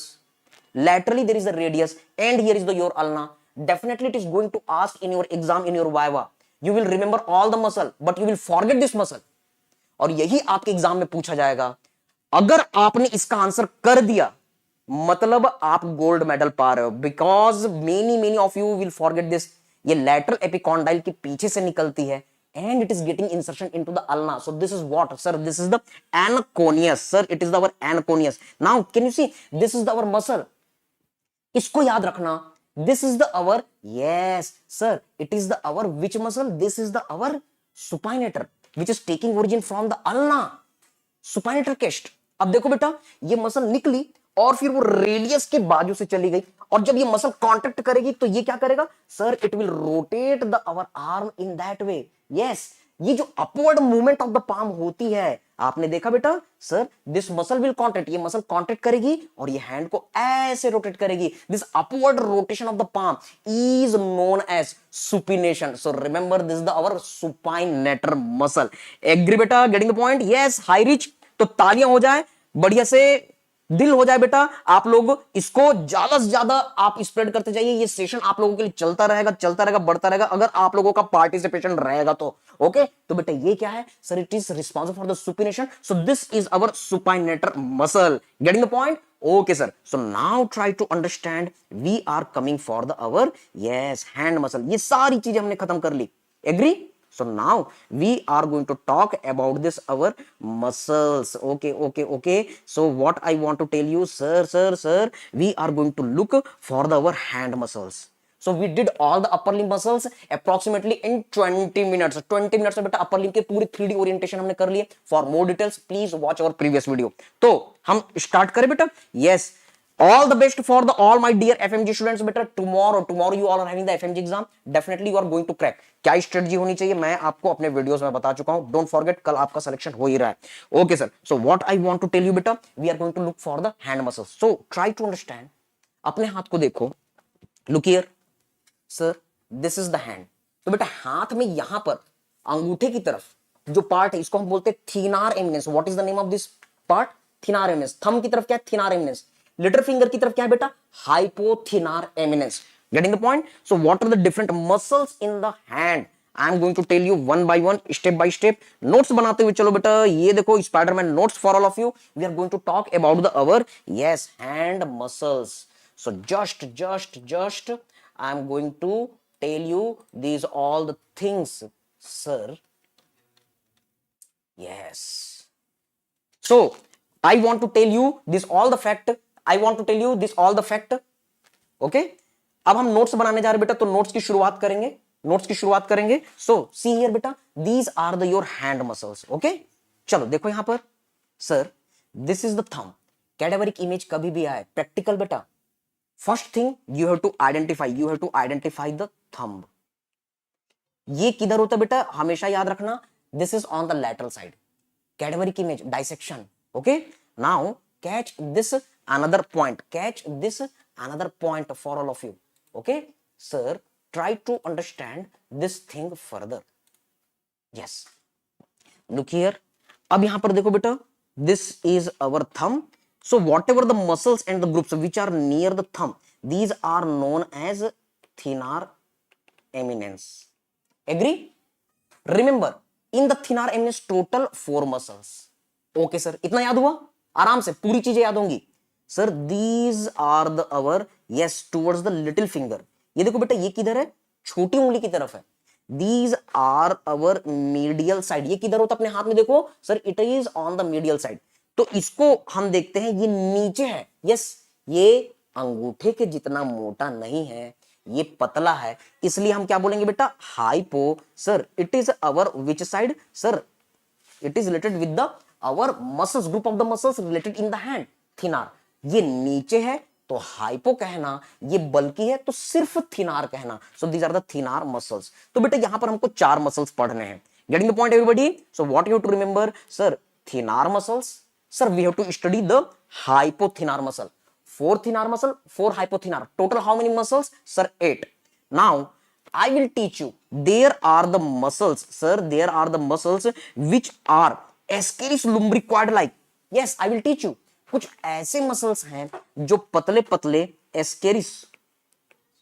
laterally there is a radius and here is the your ulna. Definitely it is going to ask in your exam, in your viva. You will remember all the muscle but you will forget this muscle. और यही आपके exam में पूछा जाएगा। अगर आपने इसका answer कर दिया मतलब आप गोल्ड मेडल पा रहे हो, because many of you will forget this. ये लैटरल एपिकॉन्डाइल के पीछे से निकलती है and it is getting insertion into the ulna. So this is what sir, this is the anconeus sir, it is our anconeus. Now can you see this is our muscle, इसको याद रखना। this is the our, yes sir, it is the our which muscle, this is the our supinator which is taking origin from the ulna, supinator crest। अब देखो बेटा ये muscle निकली और फिर वो रेडियस के बाजू से चली गई, और जब ये मसल कांटेक्ट करेगी तो ये क्या करेगा sir, it will rotate the our arm in that way. Yes, ये जो upward movement of the palm होती है, आपने देखा बेटा sir, this muscle will contract, ये मसल कॉन्ट्रैक्ट करेगी और ये हैंड को ऐसे रोटेट करेगी। This upward rotation of the palm is known as supination. So remember this the our supinator muscle. Agree बेटा, getting the point? Yes, hi Rich. तो तालियां हो जाए बढ़िया से दिल हो जाए बेटा, आप लोग इसको ज्यादा से ज्यादा आप स्प्रेड करते जाइए। ये सेशन आप लोगों के लिए चलता रहेगा, बढ़ता रहेगा, अगर आप लोगों का पार्टिसिपेशन रहेगा तो। ओके, तो बेटा ये क्या है sir? It is responsible for the supination, so this is our supinator muscle. Getting the point? Okay, sir. So now try to understand. We are coming for the our yes hand muscle. ये सारी चीजें हमने खत्म कर ली. Agree? So now we are going to talk about this our muscles. Okay. So what I want to tell you, sir, we are going to look for the our hand muscles. So we did all the upper limb muscles approximately in 20 minutes. 20 minutes में बेटा upper limb के पूरी 3D orientation हमने कर लिए. For more details, please watch our previous video. तो हम start करें बेटा. Yes. All the best for the all my dear FMG students बेटा. Tomorrow you all are having the FMG exam. Definitely you are going to crack. क्या strategy होनी चाहिए मैं आपको अपने वीडियोस में बता चुका हूं. डोंट फॉरगेट, कल आपका सिलेक्शन हो ही रहा है. Okay sir. So what I want to tell you बेटा, we are going to look for the hand muscles. So try to understand. अपने हाथ को देखो. Look here sir, this is the hand. तो बेटा हाथ में यहां पर अंगूठे की तरफ जो पार्ट है इसको हम बोलते हैं thenar eminence. What is the name of this part? Thenar eminence. Thumb की तरफ क्या है? थिनार एमिनेंस. लिटिल फिंगर की तरफ क्या है बेटा? Hypothenar eminence. Getting the point? So what are the different muscles in the hand? I am going to tell you one by one, step by step. Notes बनाते हुए चलो बेटा. ये देखो Spiderman notes for all of you. We are going to talk about the our yes hand muscles. So just I am going to tell you these all the things, sir. Yes. So I want to tell you this all the fact. I want to tell you this all the fact. Okay. अब हम notes बनाने जा रहे बेटा, तो notes की शुरुआत करेंगे. So see here बेटा, these are the your hand muscles. Okay. चलो देखो यहां पर sir, this is the thumb. Cadaveric image कभी भी आए प्रैक्टिकल बेटा, first thing you have to identify the thumb. ये किधर होता है बेटा? हमेशा याद रखना, this is on the lateral side. Cadaveric image dissection. Okay, now catch this another point for all of you. Okay sir, try to understand this thing further. Yes, look here. अब यहां पर देखो बेटा, this is our thumb. So whatever the muscles and the groups which are near the thumb, these are known as thenar eminence. Agree? Remember, in the thenar eminence total 4 muscles. Okay sir, इतना याद हुआ? आराम से पूरी चीजें याद होंगी. Sir, these are the our yes towards the little finger. ये देखो बेटा, ये किधर है? छोटी उंगली की तरफ है. These are our medial side. ये किधर होता है अपने हाथ में? देखो sir, it is on the medial side. तो इसको हम देखते हैं, ये नीचे है. यस, ये अंगूठे के जितना मोटा नहीं है, ये पतला है, इसलिए हम क्या बोलेंगे बेटा? Hypo. Sir, it is our which side? Sir, it is related with the our muscles, group of the muscles related in the hand. Thenar. ये नीचे है तो हाइपो कहना, ये बल्कि है तो सिर्फ थिनार कहना. So these are the thenar muscles. तो बेटा यहां पर हमको 4 मसल्स पढ़ने हैं. Getting the point everybody? So what you have to remember? Sir, thenar muscles. Sir, we have to study the hypothinar muscle. 4 thenar muscle, 4 hypothinar. Total how many muscles? Sir, 8. Now, I will teach you. There are the muscles, sir. There are the muscles which are Ascaris lumbricoid like. Yes, I will teach you. कुछ ऐसे muscles हैं जो पतले पतले Ascaris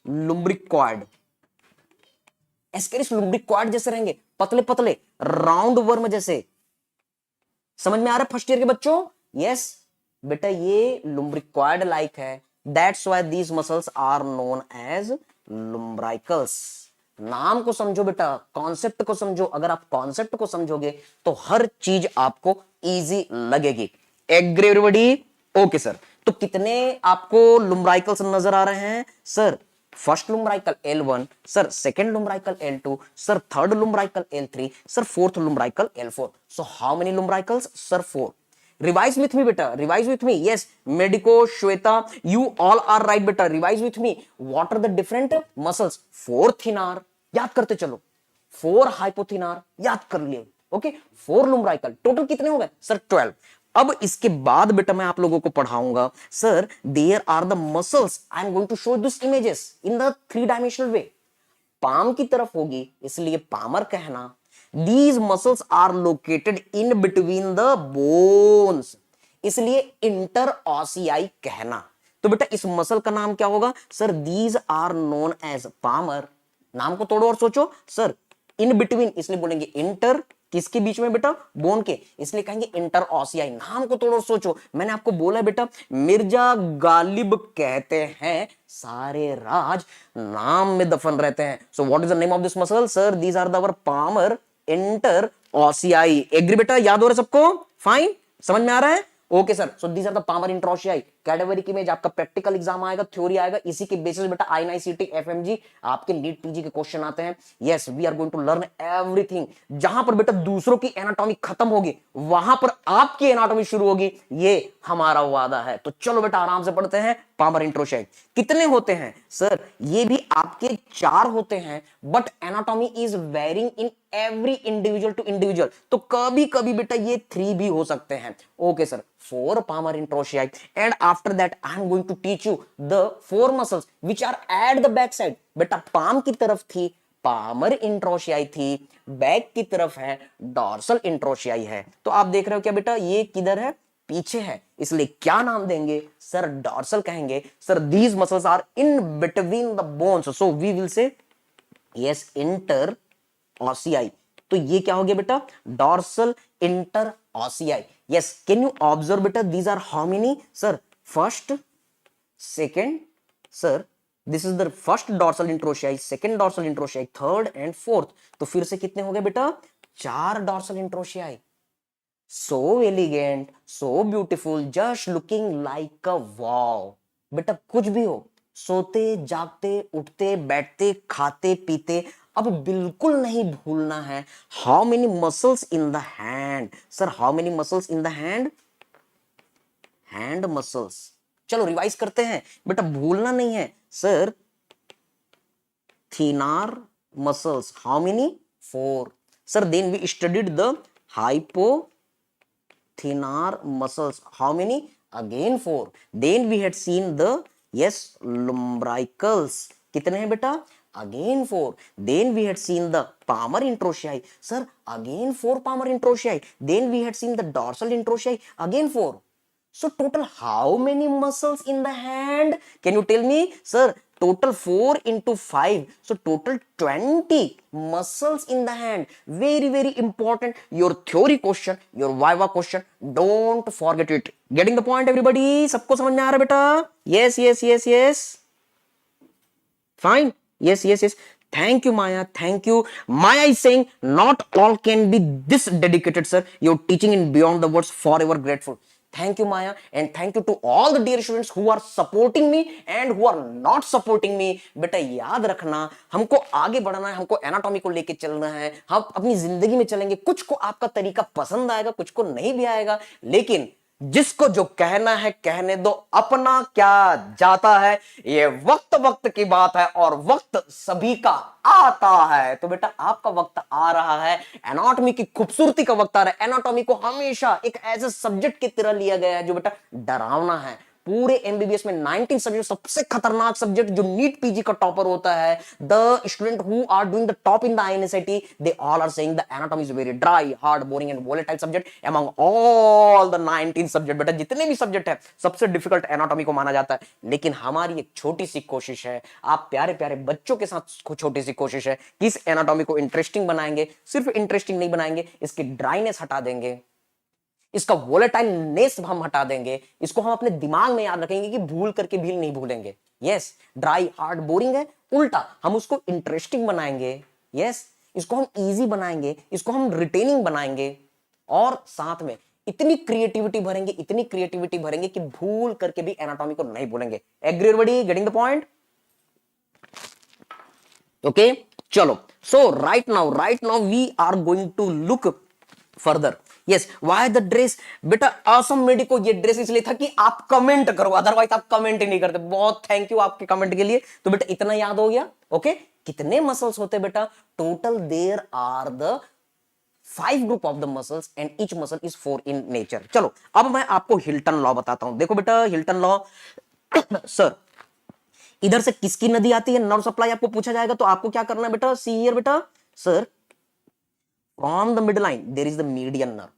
lumbricoid. Ascaris lumbricoid जैसे रहेंगे, पतले पतले, राउंड वर्म जैसे. समझ में आ रहा है फर्स्ट ईयर के बच्चों? यस बेटा, ये लुम्ब्रिकॉइड लाइक है. That's why these muscles are known as lumbricals. नाम को समझो बेटा, कॉन्सेप्ट को समझो. अगर आप कॉन्सेप्ट को समझोगे तो हर चीज आपको इजी लगेगी. Agree everybody? Okay sir. तो कितने आपको लुम्ब्राइकल्स नजर आ रहे हैं? Sir, first lumbrical L1, sir second lumbrical L2, sir third lumbrical L3, sir fourth lumbrical L4. So how many lumbricals? Sir 4. Revise with me beta, revise with me. Yes, Medico, Shweta, you all are right beta. Revise with me. What are the different muscles? 4 thenar, याद करते चलो. 4 hypothinar, याद कर लिए. Okay, 4 lumbrical. Total कितने हो गए? Sir 12. अब इसके बाद बेटा मैं आप लोगों को पढ़ाऊंगा. Sir, there are the muscles. I am going to show this images in the 3 dimensional way. Palm की तरफ होगी इसलिए पामर कहना. These muscles are located in between the bones. इसलिए इंटर ऑसियाई कहना। तो बेटा इस मसल का नाम क्या होगा sir? These are known as palmar. नाम को तोड़ो और सोचो सर, इन बिटवीन इसलिए बोलेंगे इंटर, किसके बीच में बेटा? बोन के, इसलिए कहेंगे इंटर ऑसियाई। नाम को तोड़ो और सोचो, मैंने आपको बोला बेटा मिर्जा गालिब कहते हैं सारे राज नाम में दफन रहते हैं। So what is the name of this muscle sir? These are the palmar interossei. Agree बेटा? याद हो रहा है सबको? फाइन, समझ में आ रहा है? Okay sir, so these are the palmar interossei. Category की में आपका प्रैक्टिकल एग्जाम आएगा, थ्योरी आएगा, इसी के बेसिस बेटा आईएनआईसीटी एफएमजी आपके नीट पीजी के क्वेश्चन आते हैं। Yes, we are going to learn everything. जहां पर बेटा दूसरों की एनाटॉमी खत्म होगी वहां पर आपकी एनाटॉमी शुरू होगी, ये हमारा वादा है। तो चलो बेटा आराम से पढ़ते हैं। पामर इंटर ऑसियाई कितने होते हैं सर? ये भी आपके 4 होते हैं, but anatomy is varying in every individual to individual. तो कभी कभी बेटा ये 3 भी हो सकते हैं। Okay sir, 4 palmar interossei, and after that I am going to teach you the 4 muscles which are at the back side. बेटा पाम की तरफ थी पामर इंटर ऑसियाई थी, बैक की तरफ है डॉर्सल इंटर ऑसियाई है। तो आप देख रहे हो क्या बेटा, ये किधर है? पीछे है, इसलिए क्या नाम देंगे सर? डॉर्सल कहेंगे। Sir these muscles are in between the bones, so we will say yes interossei. तो ये क्या हो गया बेटा? Dorsal interossei. Yes, can you observe बेटा these are how many sir? First, second sir, this is the first dorsal interossei, second dorsal interossei, third and fourth. तो फिर से कितने हो गए बेटा? 4 dorsal interossei. So elegant, so beautiful, just looking like a wow। बेटा कुछ भी हो, सोते जागते उठते बैठते खाते पीते, अब बिल्कुल नहीं भूलना है how many muscles in the hand. Sir how many muscles in the hand? Hand muscles. चलो रिवाइज करते हैं बेटा, भूलना नहीं है sir. Thenar muscles how many? 4 sir. Then we studied the hypothenar muscles how many? Again 4। then we had seen the yes lumbricals, कितने हैं बेटा? Again 4। then we had seen the palmar interossei, sir again 4 palmar interossei. then we had seen the dorsal interossei, again 4। so total how many muscles in the hand? Can you tell me sir? Total 4 into 5, so total 20 muscles in the hand। very very important, your theory question, your viva question, don't forget it। getting the point everybody? सबको समझ में आ रहा है बेटा? yes yes yes yes fine, yes yes yes। thank you Maya, thank you। Maya is saying not all can be this dedicated sir, your teaching in beyond the words, forever grateful। thank you Maya, and thank you to all the dear students who are supporting me and who are not supporting me। बेटा याद रखना, हमको आगे बढ़ना है, हमको anatomy को लेके चलना है, हम अपनी जिंदगी में चलेंगे। कुछ को आपका तरीका पसंद आएगा, कुछ को नहीं भी आएगा, लेकिन जिसको जो कहना है कहने दो, अपना क्या जाता है। ये वक्त वक्त की बात है और वक्त सभी का आता है। तो बेटा आपका वक्त आ रहा है, एनाटॉमी की खूबसूरती का वक्त आ रहा है। एनाटॉमी को हमेशा एक एज ए सब्जेक्ट की तरह लिया गया है जो बेटा डरावना है। पूरे एमबीबीएस में 19 सब्जेक्ट सबसे खतरनाक सब्जेक्ट जो नीट पीजी का टॉपर होता है, the student who are doing the top in the INICET, they all are saying the anatomy is very dry, hard, boring and volatile subject among all the 19 subject. बेटा जितने भी subject है सबसे difficult anatomy को माना जाता है। लेकिन हमारी एक छोटी सी कोशिश है, आप प्यारे प्यारे बच्चों के साथ छोटी सी कोशिश है कि इस एनाटॉमी को इंटरेस्टिंग बनाएंगे। सिर्फ इंटरेस्टिंग नहीं बनाएंगे, इसकी ड्राइनेस हटा देंगे, इसका वोलेटाइलनेस हम हटा देंगे, इसको हम अपने दिमाग में याद रखेंगे कि भूल करके भी नहीं भूलेंगे। यस, ड्राई हार्ड बोरिंग है, उल्टा हम उसको इंटरेस्टिंग बनाएंगे। यस, इसको हम इजी बनाएंगे, इसको हम रिटेनिंग बनाएंगे, और साथ में इतनी क्रिएटिविटी भरेंगे, इतनी क्रिएटिविटी भरेंगे कि भूल करके भी एनाटॉमी को नहीं भूलेंगे। Agree everybody? Getting the point? Okay चलो, so right now we are going to look further. Yes, why the dress? बेटा असम मेडी को ये ड्रेस इसलिए था कि आप कमेंट करो, अदरवाइज आप कमेंट ही नहीं करते। बहुत थैंक यू आपके कमेंट के लिए। तो बेटा इतना याद हो गया। ओके, कितने मसल्स होते हैं बेटा? Total there are the 5 group of the muscles and each muscle is 4 in nature. चलो अब मैं आपको हिल्टन लॉ बताता हूं। देखो बेटा हिल्टन लॉ सर, इधर से किसकी नदी आती है? नर्व सप्लाई आपको पूछा जाएगा तो आपको क्या करना है बेटा? सी हियर बेटा, sir from the mid line there is the median nerve,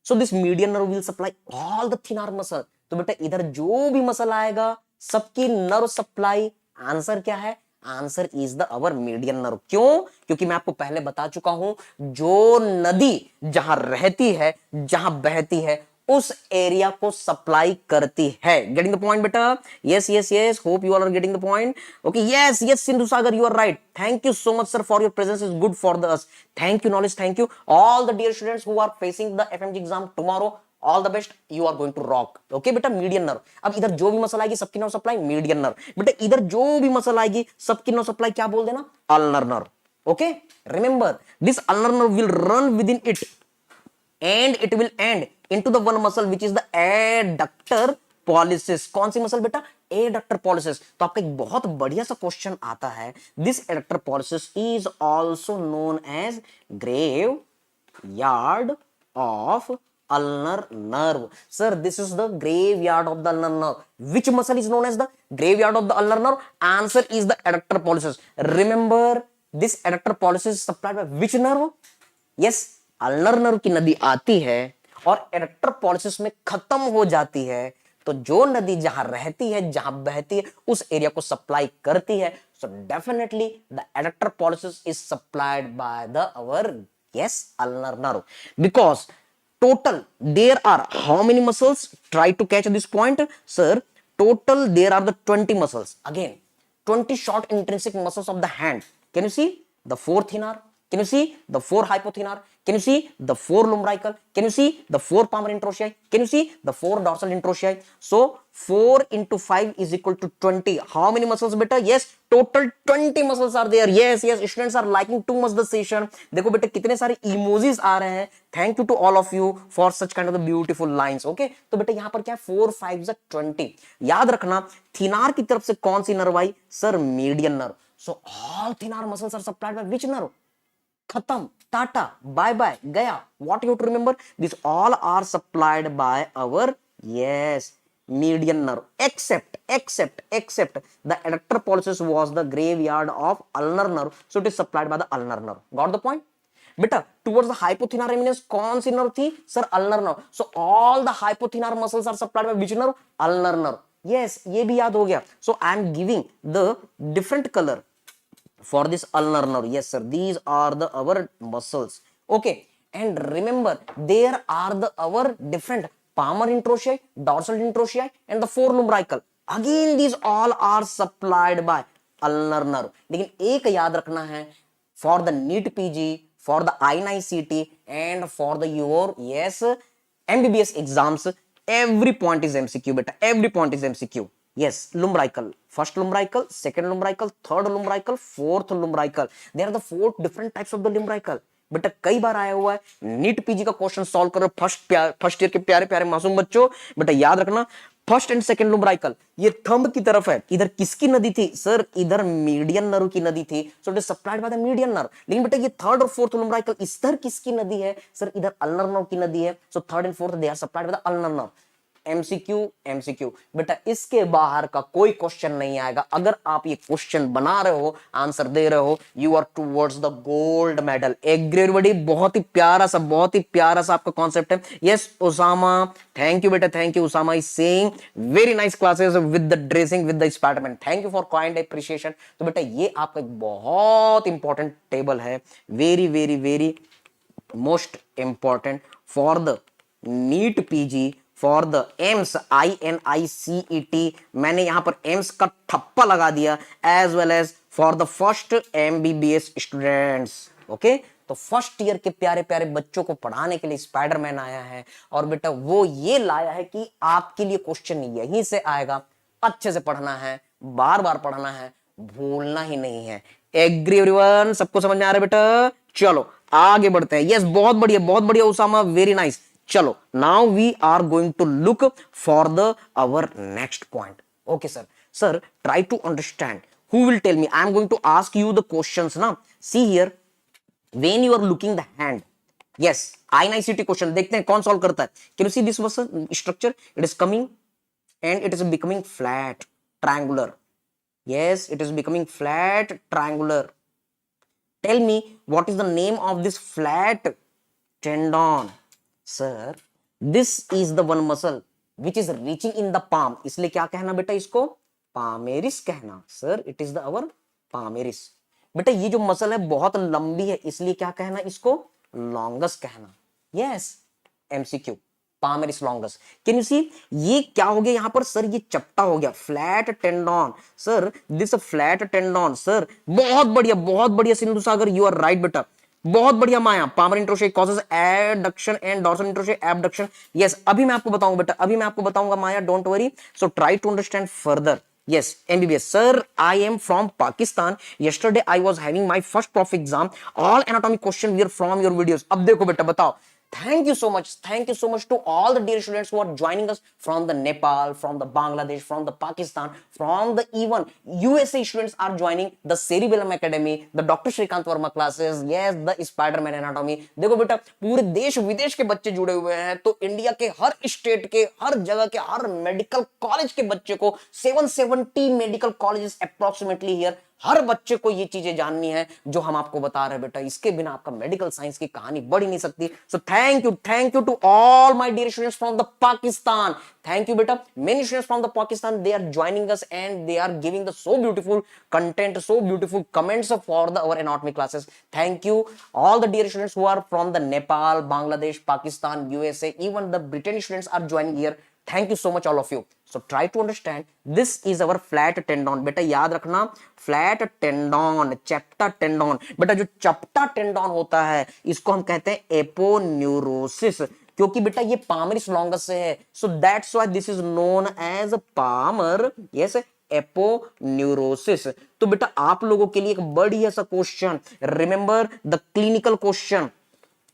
So this median nerve will supply all the thin arm muscle. तो बेटा इधर जो भी मसल आएगा सबकी नर्व सप्लाई आंसर क्या है? Answer is the our median nerve. क्यों? क्योंकि मैं आपको पहले बता चुका हूं, जो नदी जहां रहती है, जहां बहती है, उस एरिया को सप्लाई करती है। गेटिंग द पॉइंट बेटा? Yes yes yes, hope you all are getting the point. Okay, yes yes Sindhu Sagar, you are right. Thank you so much sir for your presence, is good for the us. Thank you knowledge, thank you all the dear students who are facing the FMG exam tomorrow. All the best, you are going to rock. Okay बेटा, median nerve. अब इधर जो भी muscle आएगी सबकी nerve supply median nerve. बेटा इधर जो भी मसल आएगी सबकी नर्व सप्लाई क्या बोल देना? Ulnar nerve. Okay, remember this ulnar nerve will run with in it and it will end into the one muscle which is the adductor pollicis। कौन सी मसल बेटा? Adductor pollicis. तो आपका एक बहुत बढ़िया सा क्वेश्चन आता है, this adductor pollicis is also known as graveyard of ulnar nerve। sir, this is the graveyard of the ulnar nerve. which muscle is known as the graveyard of the ulnar nerve? answer is the adductor pollicis। remember this adductor pollicis is supplied by which nerve? yes, ulnar nerve की नदी आती है और adductor pollicis में खत्म हो जाती है। तो जो नदी जहां रहती है, जहां बहती है, उस एरिया को सप्लाई करती है। So definitely the adductor pollicis is supplied by the our yes ulnar nerve. Because total there are how many muscles? Try to catch this point sir. Total there are the 20 muscles. Again 20 short intrinsic muscles of the hand। can you see the four thenar? can you see the four hypothenar? can you see the four lumbrical? can you see the four palmar introiti? can you see the four dorsal introiti? so 4 into 5 is equal to 20। how many muscles beta? yes, total 20 muscles are there। yes yes, students are liking too much the session। देखो बेटा कितने सारे emojis आ रहे हैं। thank you to all of you for such kind of the beautiful lines। okay, तो बेटा यहां पर क्या है? 4 5 20। याद रखना थिनार की तरफ से कौन सी नर्व आई? Sir median nerve. so all thenar muscles are supplied by which nerve? खत्म, टाटा, बाय बाय, गया। what you to remember? these all are supplied by our yes median nerve except the adductor pollicis was the graveyard of ulnar nerve, so it is supplied by the ulnar nerve। got the point बेटा? towards the hypothenar eminence कौन सी nerve थी? Sir ulnar nerve। so all the hypothenar muscles are supplied by which nerve? ulnar nerve। yes, ये भी याद हो गया। so I am giving the different color for this ulnar nerve। yes sir, these are the our muscles। okay, and remember there are the our different palmar introiti, dorsal introiti and the four lumbrical। again these all are supplied by ulnar nerve। लेकिन एक याद रखना है, for the NEET PG, for the I9CT and for the your yes MBBS exams, every point is MCQ beta, every point is MCQ। yes, lumbrical, first lumbrical, second lumbrical, third lumbrical, fourth lumbrical। there are the four different types of the lumbrical। बेटा कई बार आया हुआ है NEET PG का question solve करो first year के प्यारे प्यारे मासूम बच्चों। बेटा याद रखना फर्स्ट एंड सेकंड लुम्ब्राइकल ये थंब की तरफ है। इधर किसकी नदी थी? सर इधर मीडियन नर्व की नदी थी। So it is supplied by the median nerve. लेकिन बेटा ये थर्ड और फोर्थ लुम्ब्राइकल इधर किसकी नदी है? सर इधर अल्नर नर्व की नदी है। So third and fourth they are supplied by the ulnar nerve. MCQ MCQ बेटा इसके बाहर का कोई क्वेश्चन नहीं आएगा। अगर आप ये क्वेश्चन बना रहे हो, आंसर दे रहे हो, you are towards the gold medal. Agree बहुत ही प्यारा सा आपका कॉन्सेप्ट है। यस उसामा, थैंक यू बेटा, thank you. Usama is saying very nice classes with the dressing with the spiderman. Thank you for kind appreciation. तो बेटा ये आपका एक बहुत इंपॉर्टेंट टेबल है, very very very most important for the NEET PG, for the AIIMS INICET। मैंने यहां पर एम्स का ठप्पा लगा दिया, as well as for the first MBBS students. Okay, तो फर्स्ट ईयर के प्यारे प्यारे बच्चों को पढ़ाने के लिए स्पाइडरमैन आया है। और बेटा वो ये लाया है कि आपके लिए क्वेश्चन यहीं से आएगा। अच्छे से पढ़ना है, बार बार पढ़ना है, भूलना ही नहीं है। Agree everyone? सबको समझ में आ रहा है बेटा? चलो आगे बढ़ते हैं। यस बहुत बढ़िया उसामा, वेरी नाइस। चलो now we are going to look for the our next point. Okay sir try to understand. Who will tell me? I am going to ask you the questions ना। See here, when you are looking the hand, yes INICET question देखते हैं कौन solve करता है। Can you see this structure? It is coming and it is becoming flat triangular। yes, it is becoming flat triangular। tell me what is the name of this flat tendon? sir this is the one muscle which is reaching in the palm, इसलिए क्या कहना बेटा इसको, palmaris कहना। Sir it is the our palmaris. बेटा ये जो muscle है बहुत लंबी है, इसलिए क्या कहना इसको, लॉन्गस कहना। Yes, MCQ, palmaris longus. Can you see, ये क्या हो गया यहां पर सर, ये चपटा हो गया, flat tendon. Sir this flat tendon, sir बहुत बढ़िया Sindhu Sagar, you are right बेटा, बहुत बढ़िया Maya. Palmar interossei causes adduction and dorsal interossei abduction. Yes, अभी मैं आपको बताऊंगा बेटा, अभी मैं आपको बताऊंगा Maya, don't worry. So try to understand further. Yes, MBBS. Sir, I am from Pakistan. Yesterday I was having my first prof exam. All anatomy question were from your videos. अब देखो बेटा बताओ। Thank you so much. Thank you so much to all the dear students who are joining us from the Nepal, from the Bangladesh, from the Pakistan, from the even USA students are joining the Cerebellum Academy, the Dr. Shrikant Verma classes, yes, the Spider-Man Anatomy. देखो बेटा पूरे देश विदेश के बच्चे जुड़े हुए हैं, तो इंडिया के हर स्टेट के, हर जगह के, हर मेडिकल कॉलेज के बच्चे को 770 मेडिकल कॉलेजेस अप्रोक्सीमेटली हियर, हर बच्चे को ये चीजें जाननी है जो हम आपको बता रहे हैं बेटा, इसके बिना आपका मेडिकल साइंस की कहानी बढ़ ही नहीं सकती। So thank you to all my dear students from the Pakistan. Thank you बेटा, many students from the Pakistan, they are joining us and they are giving the so beautiful content, so beautiful comments for the our anatomy classes. Thank you all the dear students who are from the Nepal, Bangladesh, Pakistan, USA, even the Britain students are joining here. Thank you so much all of you. So try to understand, this is our flat tendon. बेटा याद रखना, flat tendon, चैप्टा tendon. बेटा जो चपटा tendon होता है इसको हम कहते हैं एपोन्यूरोसिस, क्योंकि बेटा ये पामरिस लॉन्गस से है। So that's why this is known as palmar, yes, aponeurosis. तो बेटा आप लोगों के लिए एक बढ़िया सा question, remember the clinical question.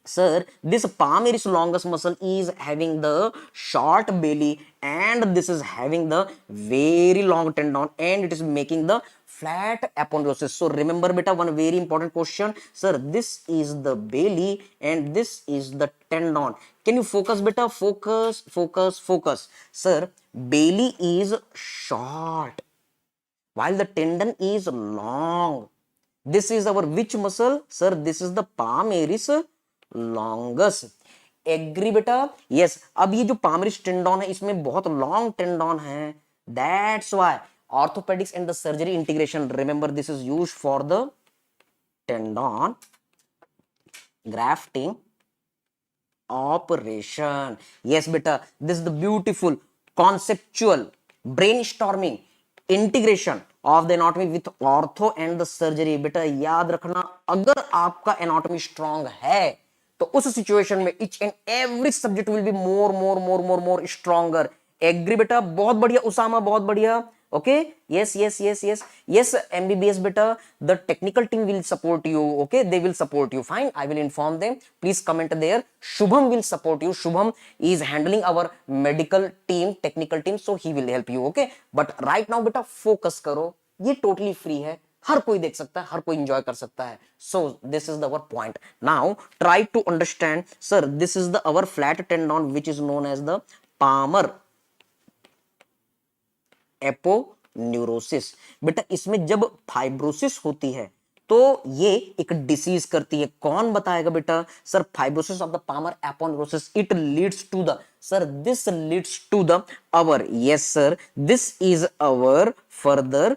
Sir, this palmaris longus muscle is having the short belly and this is having the very long tendon and it is making the flat aponeurosis. So remember beta one very important question. Sir, this is the belly and this is the tendon. Can you focus beta? Focus. Sir, belly is short while the tendon is long. This is our which muscle? Sir, this is the palmaris longus. Agree बेटा? Yes. अब ये जो palmaris tendon है इसमें बहुत long tendon है, that's why orthopaedics and the surgery integration, remember this is used for the tendon grafting operation. Yes बेटा, this is the beautiful conceptual brainstorming integration of the anatomy with ortho and the surgery. बेटा याद रखना, अगर आपका anatomy strong है तो उस situation में each and every subject will be more stronger. Agree बेटा? बहुत बढ़िया उसामा, बहुत बढ़िया। ओके, यस एमबीबीएस बेटा, the technical team will support you. Okay, they will support you, fine, I will inform them, please comment there. Shubham will support you, Shubham is handling our medical team, technical team, so he will help you. Okay, but right now बेटा focus करो, ये totally free है, हर कोई देख सकता है, हर कोई enjoy कर सकता है। So this is the our point. Now try to understand, sir this is the our flat tendon which is known as the palmar aponeurosis. बेटा इसमें जब फाइब्रोसिस होती है तो ये एक डिसीज करती है, कौन बताएगा बेटा? Sir fibrosis of the palmar aponeurosis, it leads to the, sir this leads to the our, yes sir, this is our further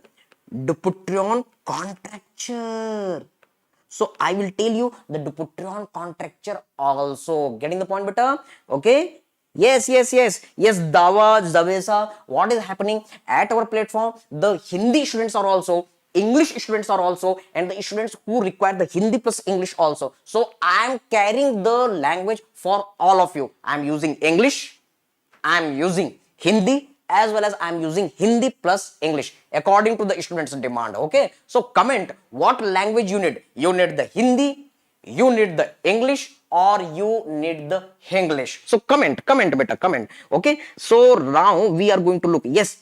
Dupuytren contracture. So I will tell you the Dupuytren contracture also. Getting the point, beta? Okay. Yes. Dawa, Zavesa. What is happening at our platform? The Hindi students are also, English students are also, and the students who require the Hindi plus English also. So I am carrying the language for all of you. I am using English, I am using Hindi, as well as I am using Hindi plus English according to the students' demand. Okay, so comment what language you need. You need the Hindi, you need the English, or you need the English. So comment beta, comment. Okay, so now we are going to look. Yes,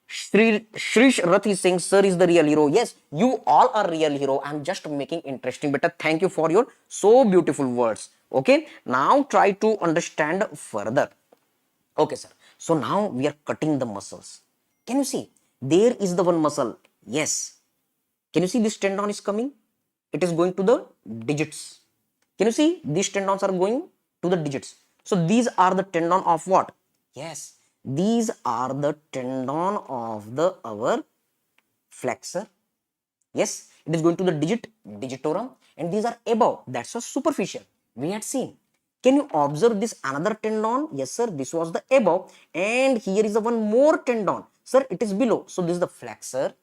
Shrish Rathi Singh sir is the real hero. Yes, you all are real hero. I'm just making interesting beta. Thank you for your so beautiful words. Okay, now try to understand further. Okay sir, so now we are cutting the muscles. Can you see there is the one muscle? Yes, can you see this tendon is coming, it is going to the digits. Can you see these tendons are going to the digits? So these are the tendon of what? Yes, these are the tendon of the our flexor. Yes, it is going to the digit, digitorum, and these are above. That's a superficial. We had seen. Can you observe this another tendon? Yes, sir. This was the above, and here is the one more tendon. Sir, it is below. So this is the flexor,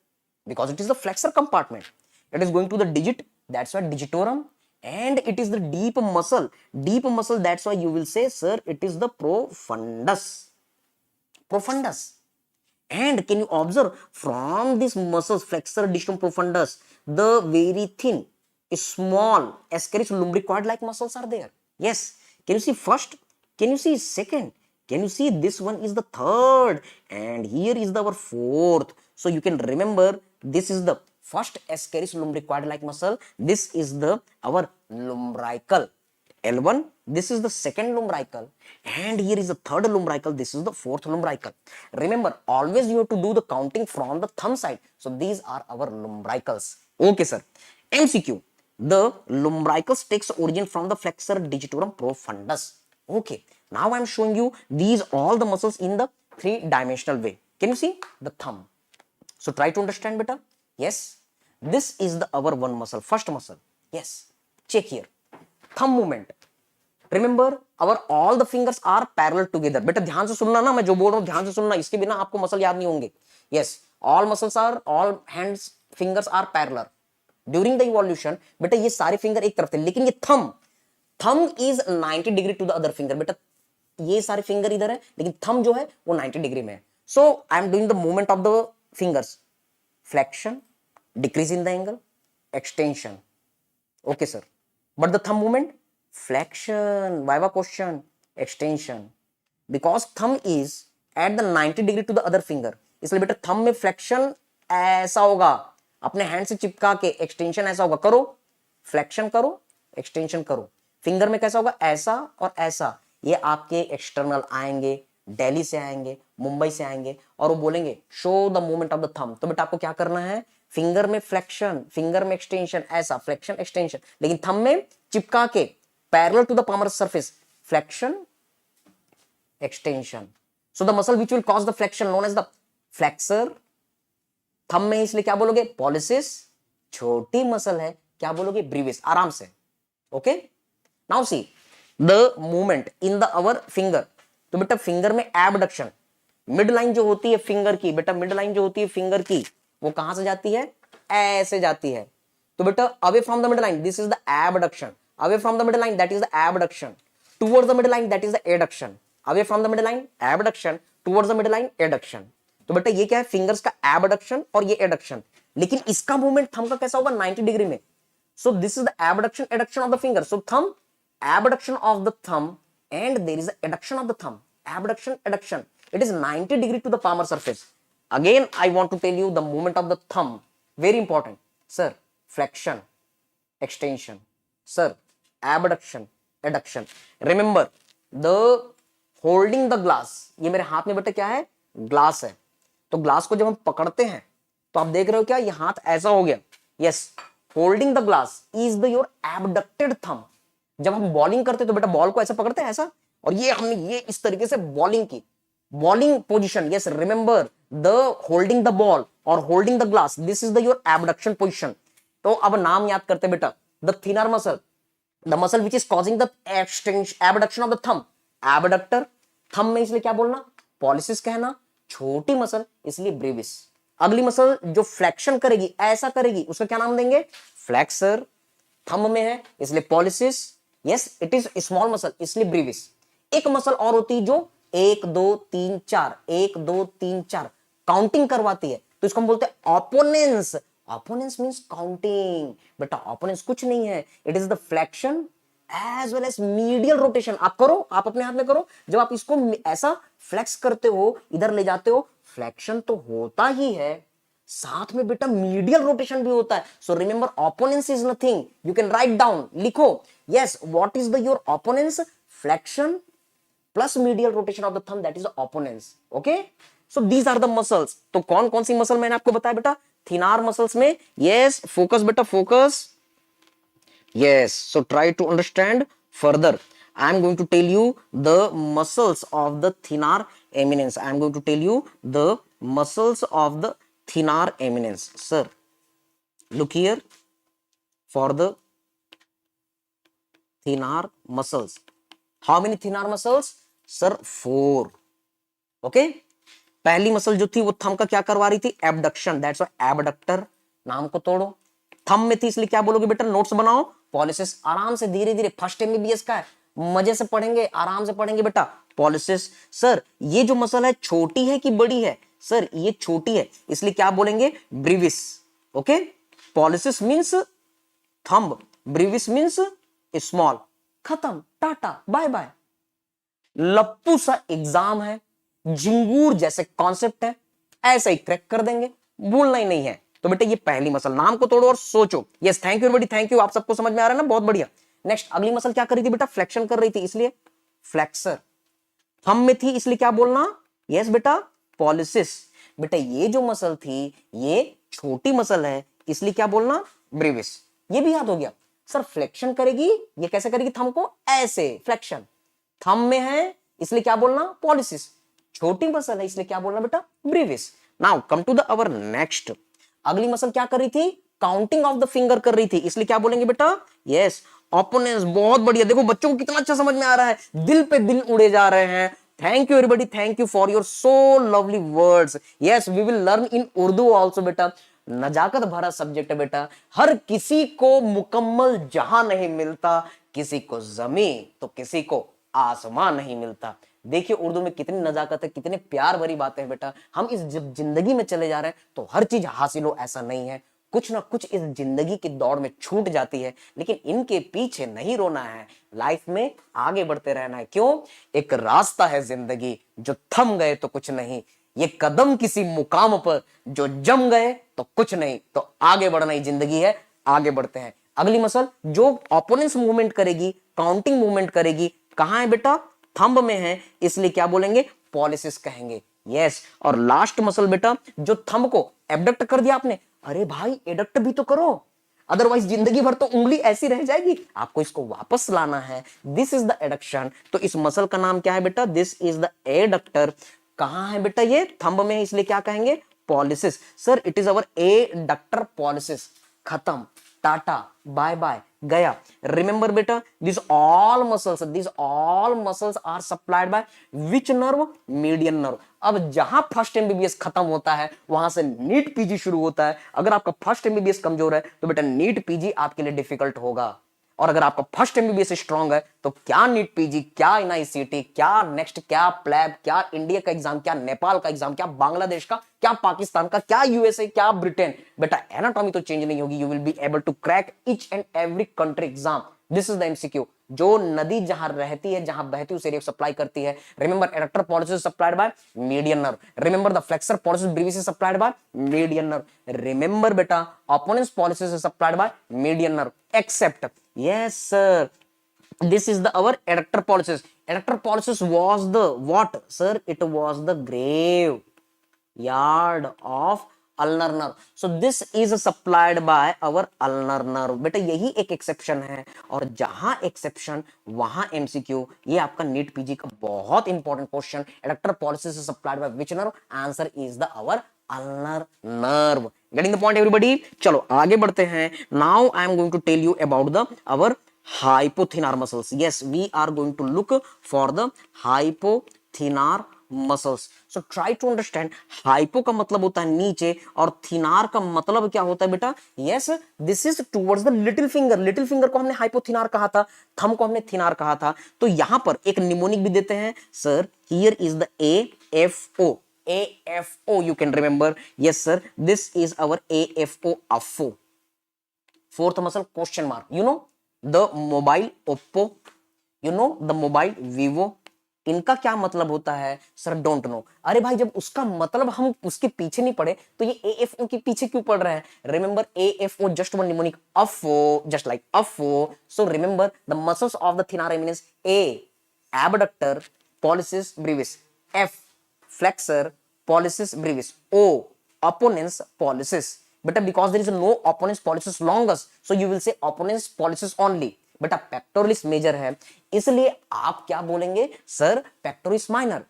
because it is the flexor compartment. It is going to the digit. That's why digitorum, and it is the deep muscle. Deep muscle. That's why you will say, sir, it is the profundus. Profundus. And can you observe from these muscles, flexor, digitorum, profundus, the very thin, small, ascaris lumbricoid like muscles are there. Yes. Can you see first? Can you see second? Can you see this one is the third? And here is our fourth. So you can remember this is the first ascaris lumbricoid like muscle. This is the our lumbrical. L1, this is the second lumbrical, and here is the third lumbrical, this is the fourth lumbrical. Remember, always you have to do the counting from the thumb side. So these are our lumbricals. Okay, sir. MCQ. The lumbricals takes origin from the flexor digitorum profundus. Okay. Now I am showing you these all the muscles in the three-dimensional way. Can you see the thumb? So try to understand better. Yes. This is the our one muscle, first muscle. Yes. Check here. Thumb movement. Remember, our all the fingers are parallel together. बेटा ध्यान से सुनना ना, मैं जो बोल रहा हूँ ध्यान से सुनना, इसके बिना आपको मसल याद नहीं होंगे. Yes, all muscles are, all hands fingers are parallel. During the evolution, बेटा ये सारे फिंगर एक तरफ थे, लेकिन ये thumb is 90 degree to the other finger. बेटा ये सारे फिंगर इधर है, लेकिन thumb जो है वो 90 डिग्री में है. So I am doing the movement of the fingers. Flexion, decrease in the angle, extension. Okay, sir. But the thumb movement, flexion, viva question, extension. Because thumb is at the 90 degree to the other finger, इसलिए बेटा thumb में flexion ऐसा होगा, अपने hand से चिपका के extension ऐसा होगा. करो, flexion करो, extension करो. फिंगर में कैसा होगा, ऐसा और ऐसा. ये आपके एक्सटर्नल आएंगे, दिल्ली से आएंगे, मुंबई से आएंगे, और वो बोलेंगे show the movement of the thumb. तो बेटा आपको क्या करना है, फिंगर में फ्लेक्शन, फिंगर में एक्सटेंशन, ऐसा फ्लेक्शन एक्सटेंशन, लेकिन थंब में चिपका के parallel to the palmar surface, flexion extension. So the muscle which will cause the flexion known as the flexor. Thumb में इसलिए क्या बोलोगे, पॉलिसिस. छोटी मसल है, क्या बोलोगे, ब्रीविस. आराम से. Okay, now see the movement in the our finger. तो बेटा फिंगर में एबडक्शन, मिड लाइन जो होती है फिंगर की, बेटा मिड लाइन जो होती है फिंगर की, वो कहां से जाती है, ऐसे जाती है. तो बेटा away from the mid line, this is the abduction. Away from the mid line, that is the abduction. Towards the mid line, that is the adduction. Away from the mid line, abduction. Towards the mid line, adduction. तो बेटा ये क्या है, fingers का abduction और ये adduction. लेकिन इसका मूवमेंट थंब का कैसा होगा, 90 डिग्री में. सो this is the abduction adduction of the finger. So thumb, abduction of the thumb, and there is a adduction of the thumb. Abduction, adduction. It is 90 degree to the palmar surface. Again, I want to tell you the movement of the thumb. Very important. Sir, flexion, extension. Sir, abduction, adduction. Remember, the holding the glass. ये मेरे हाथ में बेटा क्या है, glass है. तो glass को जब हम पकड़ते हैं, तो आप देख रहे हो क्या, ये हाथ ऐसा हो गया. Yes, holding the glass is the your abducted thumb. जब हम बॉलिंग करते तो बेटा बॉल को ऐसा पकड़ते हैं, ऐसा, और ये हमने ये इस तरीके से बॉलिंग की, bowling position. Yes, remember the holding the ball और holding the glass, this is the your abduction position. तो अब नाम याद करते बेटा, the thenar muscle, the muscle which is causing the abduction of the thumb, abductor. Thumb में इसलिए क्या बोलना, पॉलिसिस कहना. छोटी मसल इसलिए ब्रेविस. अगली मसल जो फ्लेक्शन करेगी, ऐसा करेगी, उसका क्या नाम देंगे, फ्लेक्सर. थंब में है इसलिए pollicis. Yes, it is small muscle इसलिए ब्रीविस. एक मसल और होती है जो 1 2 3 4 1 2 3 4 काउंटिंग करवाती है, तो इसको हम बोलते हैं ऑपोनेंस. ऑपोनेंस मींस काउंटिंग. बेटा ऑपोनेंस कुछ नहीं है, it is the flexion as well as medial rotation. आप करो, आप अपने हाथ में करो, जब आप इसको ऐसा फ्लेक्स करते हो, इधर ले जाते हो, फ्लेक्शन तो होता ही है, साथ में बेटा मीडियल रोटेशन भी होता है. So remember, opponens is nothing, you can write down, लिखो. Yes, what is the your opponens, flexion plus medial rotation of the thumb, that is the opponens. Okay, so these are the muscles. तो कौन कौन सी muscle मैंने आपको बताया बेटा, thenar muscles में. यस, फोकस बेटा, focus. Yes, so try to understand further. I am going to tell you the muscles of the thenar eminence. I am going to tell you the muscles of the thenar eminence. Sir, look here for the thenar muscles. How many thenar muscles? Sir, 4. Okay. पहली muscle जो थी वो thumb का क्या करवा रही थी? Abduction. That's why abductor. नाम को तोड़ो. थंब में थी इसलिए क्या बोलोगे बेटा? नोट्स बनाओ. पॉलिसिस. आराम से धीरे धीरे. फर्स्ट एमबीबीएस का है, मजे से पढ़ेंगे, आराम से पढ़ेंगे बेटा. पॉलिसिस. सर ये जो मसल है छोटी है कि बड़ी है? सर ये छोटी है, इसलिए क्या बोलेंगे? Brevis. Okay. Pollicis means thumb, brevis means small. खत्म. Tata bye bye. लप्पू सा एग्जाम है, झिंगूर जैसे कॉन्सेप्ट है, ऐसा ही क्रैक कर देंगे, भूलना ही नहीं है. तो बेटा ये पहली मसल. नाम को तोड़ो और सोचो. Yes, thank you everybody, thank you. आप सबको समझ में आ रहा है ना? बहुत बढ़िया. नेक्स्ट अगली मसल क्या कर रही थी बेटा? फ्लेक्शन कर रही थी, इसलिए फ्लेक्सर. थंब में थी इसलिए क्या बोलना? यस बेटा, पॉलिसिस. बेटा ये जो मसल थी ये छोटी मसल है, इसलिए क्या बोलना? ब्रीविस. ये भी याद हो गया. सर फ्लेक्शन करेगी, ये कैसे करेगी? थंब को ऐसे, फ्लेक्शन. थंब में है इसलिए क्या बोलना? पॉलिसिस. छोटी मसल है इसलिए क्या बोलना बेटा? Brevis. Now come to the our next. अगली मसल क्या कर रही थी? काउंटिंग ऑफ द फिंगर कर रही थी, इसलिए क्या बोलेंगे बेटा? यस, ओपोनेंस. बहुत बढ़िया. देखो बच्चों को कितना अच्छा समझ में आ रहा है, दिल पे दिल उड़े जा रहे हैं. Thank you everybody, thank you for your so lovely words. Yes, we will learn in Urdu also बेटा. नजाकत भरा सब्जेक्ट है बेटा. हर किसी को मुकम्मल जहां नहीं मिलता, किसी को जमीन तो किसी को आसमान नहीं मिलता. देखिए उर्दू में कितनी नजाकत है, कितने प्यार भरी बातें हैं बेटा. हम इस जब जिंदगी में चले जा रहे हैं तो हर चीज हासिल हो ऐसा नहीं है. कुछ ना कुछ इस जिंदगी की दौड़ में छूट जाती है, लेकिन इनके पीछे नहीं रोना है. लाइफ में आगे बढ़ते रहना है. क्यों? एक रास्ता है जिंदगी, जो थम गए तो कुछ नहीं. ये कदम किसी मुकाम पर जो जम गए तो कुछ नहीं. तो आगे बढ़ना ही जिंदगी है, आगे बढ़ते हैं. अगली मसल जो ओपोनेंस मूवमेंट करेगी, काउंटिंग मूवमेंट करेगी, कहां है बेटा? थंब में है, इसलिए क्या बोलेंगे? पॉलिसिस कहेंगे. यस. और लास्ट मसल बेटा जो थंब को एबडक्ट कर दिया आपने, अरे भाई एडक्ट भी तो करो, अदरवाइज जिंदगी भर तो उंगली ऐसी रह जाएगी. आपको इसको वापस लाना है. This is the adduction. तो इस मसल का नाम क्या है बेटा? This is the adductor. कहां है बेटा? ये थंब में है, इसलिए क्या कहेंगे? Pollicis. Sir it is our adductor pollicis. खत्म. टाटा बाय बाय, गया. रिमेंबर बेटा, these all muscles are supplied by which nerve? Median nerve. अब जहां फर्स्ट एमबीबीएस खत्म होता है वहां से नीट पीजी शुरू होता है. अगर आपका फर्स्ट एमबीबीएस कमजोर है तो बेटा नीट पीजी आपके लिए डिफिकल्ट होगा. और अगर आपका फर्स्ट एमबीबीएस स्ट्रांग है तो क्या नीट पीजी, क्या एनआईसीटी, क्या नेक्स्ट, क्या प्लैब, क्या इंडिया का एग्जाम, क्या नेपाल का एग्जाम, क्या बांग्लादेश का, क्या पाकिस्तान का, क्या यूएसए, क्या ब्रिटेन, बेटा एनाटॉमी तो चेंज नहीं होगी. You will be able to crack each and every country exam. This is the MCQ. जो नदी जहां रहती है, जहां बहती उस एरिया को सप्लाई करती है. Remember adductor pollicis supplied by median nerve. Remember the flexor pollicis brevis supplied by median nerve. Remember बेटा opponens pollicis supplied by median nerve except. Yes, sir. This is the our adductor pollicis. Adductor pollicis was the what? Sir, it was the grave yard of ulnar nerve. So this is supplied by our ulnar nerve. बेटा यही एक exception है, और जहां exception वहां MCQ. ये आपका NEET PG का बहुत important question. Adductor pollicis supplied by which nerve? Answer is the our ulnar nerve. Getting the point everybody? चलो आगे बढ़ते हैं. Now I am going to tell you about the our hypothenar muscles. Yes, we are going to look for the hypothenar muscles. So try to understand. Hypo का मतलब होता है नीचे, और थिनार का मतलब क्या होता है बेटा? Yes, this is towards the little finger. Little finger को हमने hypothenar कहा था, थंब को हमने थिनार कहा था. तो यहां पर एक निमोनिक भी देते हैं. Sir, here is the AFO. AFO you can remember. Yes sir, this is our AFO. AFO. Fourth muscle question mark. You know the mobile Oppo, you know the mobile Vivo. इनका क्या मतलब होता है? Sir don't know. अरे भाई जब उसका मतलब हम उसके पीछे नहीं पड़े तो ये AFO के पीछे क्यों पड़ रहा है? Remember AFO just one mnemonic. AFO just like AFO. So remember the muscles of the thenar eminence. A abductor pollicis brevis. F flexor pollicis brevis. O opponens pollicis. But because there is no opponens pollicis longus, so you will say opponens pollicis only. बेटा pectoralis major है, इसलिए आप क्या बोलेंगे sir pectoralis minor.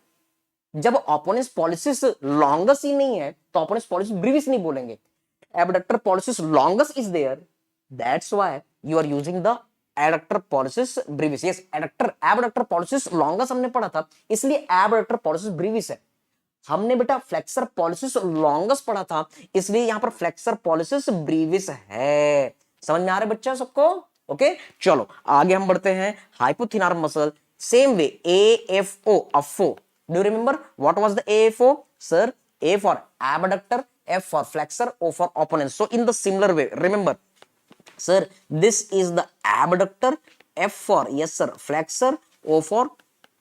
जब ओपोनेंस pollicis longus ही नहीं है तो ओपोनेंस पॉलिसिस ब्रीविस नहीं बोलेंगे। Abductor pollicis longus is there, that's why you are using the adductor pollicis brevis. Yes, adductor abductor pollicis longus हमने पढ़ा था, इसलिए एबडक्टर पॉलिसिस ब्रीविस है। हमने बेटा फ्लेक्सर पॉलिसिस लॉन्गस पढ़ा था, इसलिए यहां पर फ्लेक्सर पॉलिसिस ब्रीविस है। समझ में आ रहा है बच्चा सबको? ओके, चलो आगे हम बढ़ते हैं। Hypothenar muscle, same way AFO, अफो। Do you remember what was the AFO? Sir, A for abductor, F for flexor, O for opponent. So in the similar way, remember, sir, this is the abductor, F for yes sir flexor, O for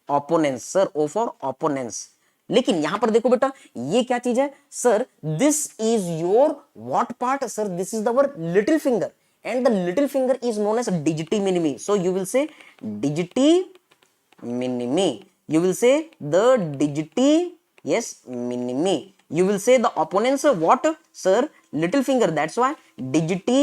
opponents, sir, O for opponents. लेकिन यहां पर देखो बेटा ये क्या चीज है sir, this is your what part sir, this is our little finger and the little finger is known as digiti minimi. So you will say digiti minimi, you will say the digiti yes minimi, you will say the opponents what sir little finger, that's why digiti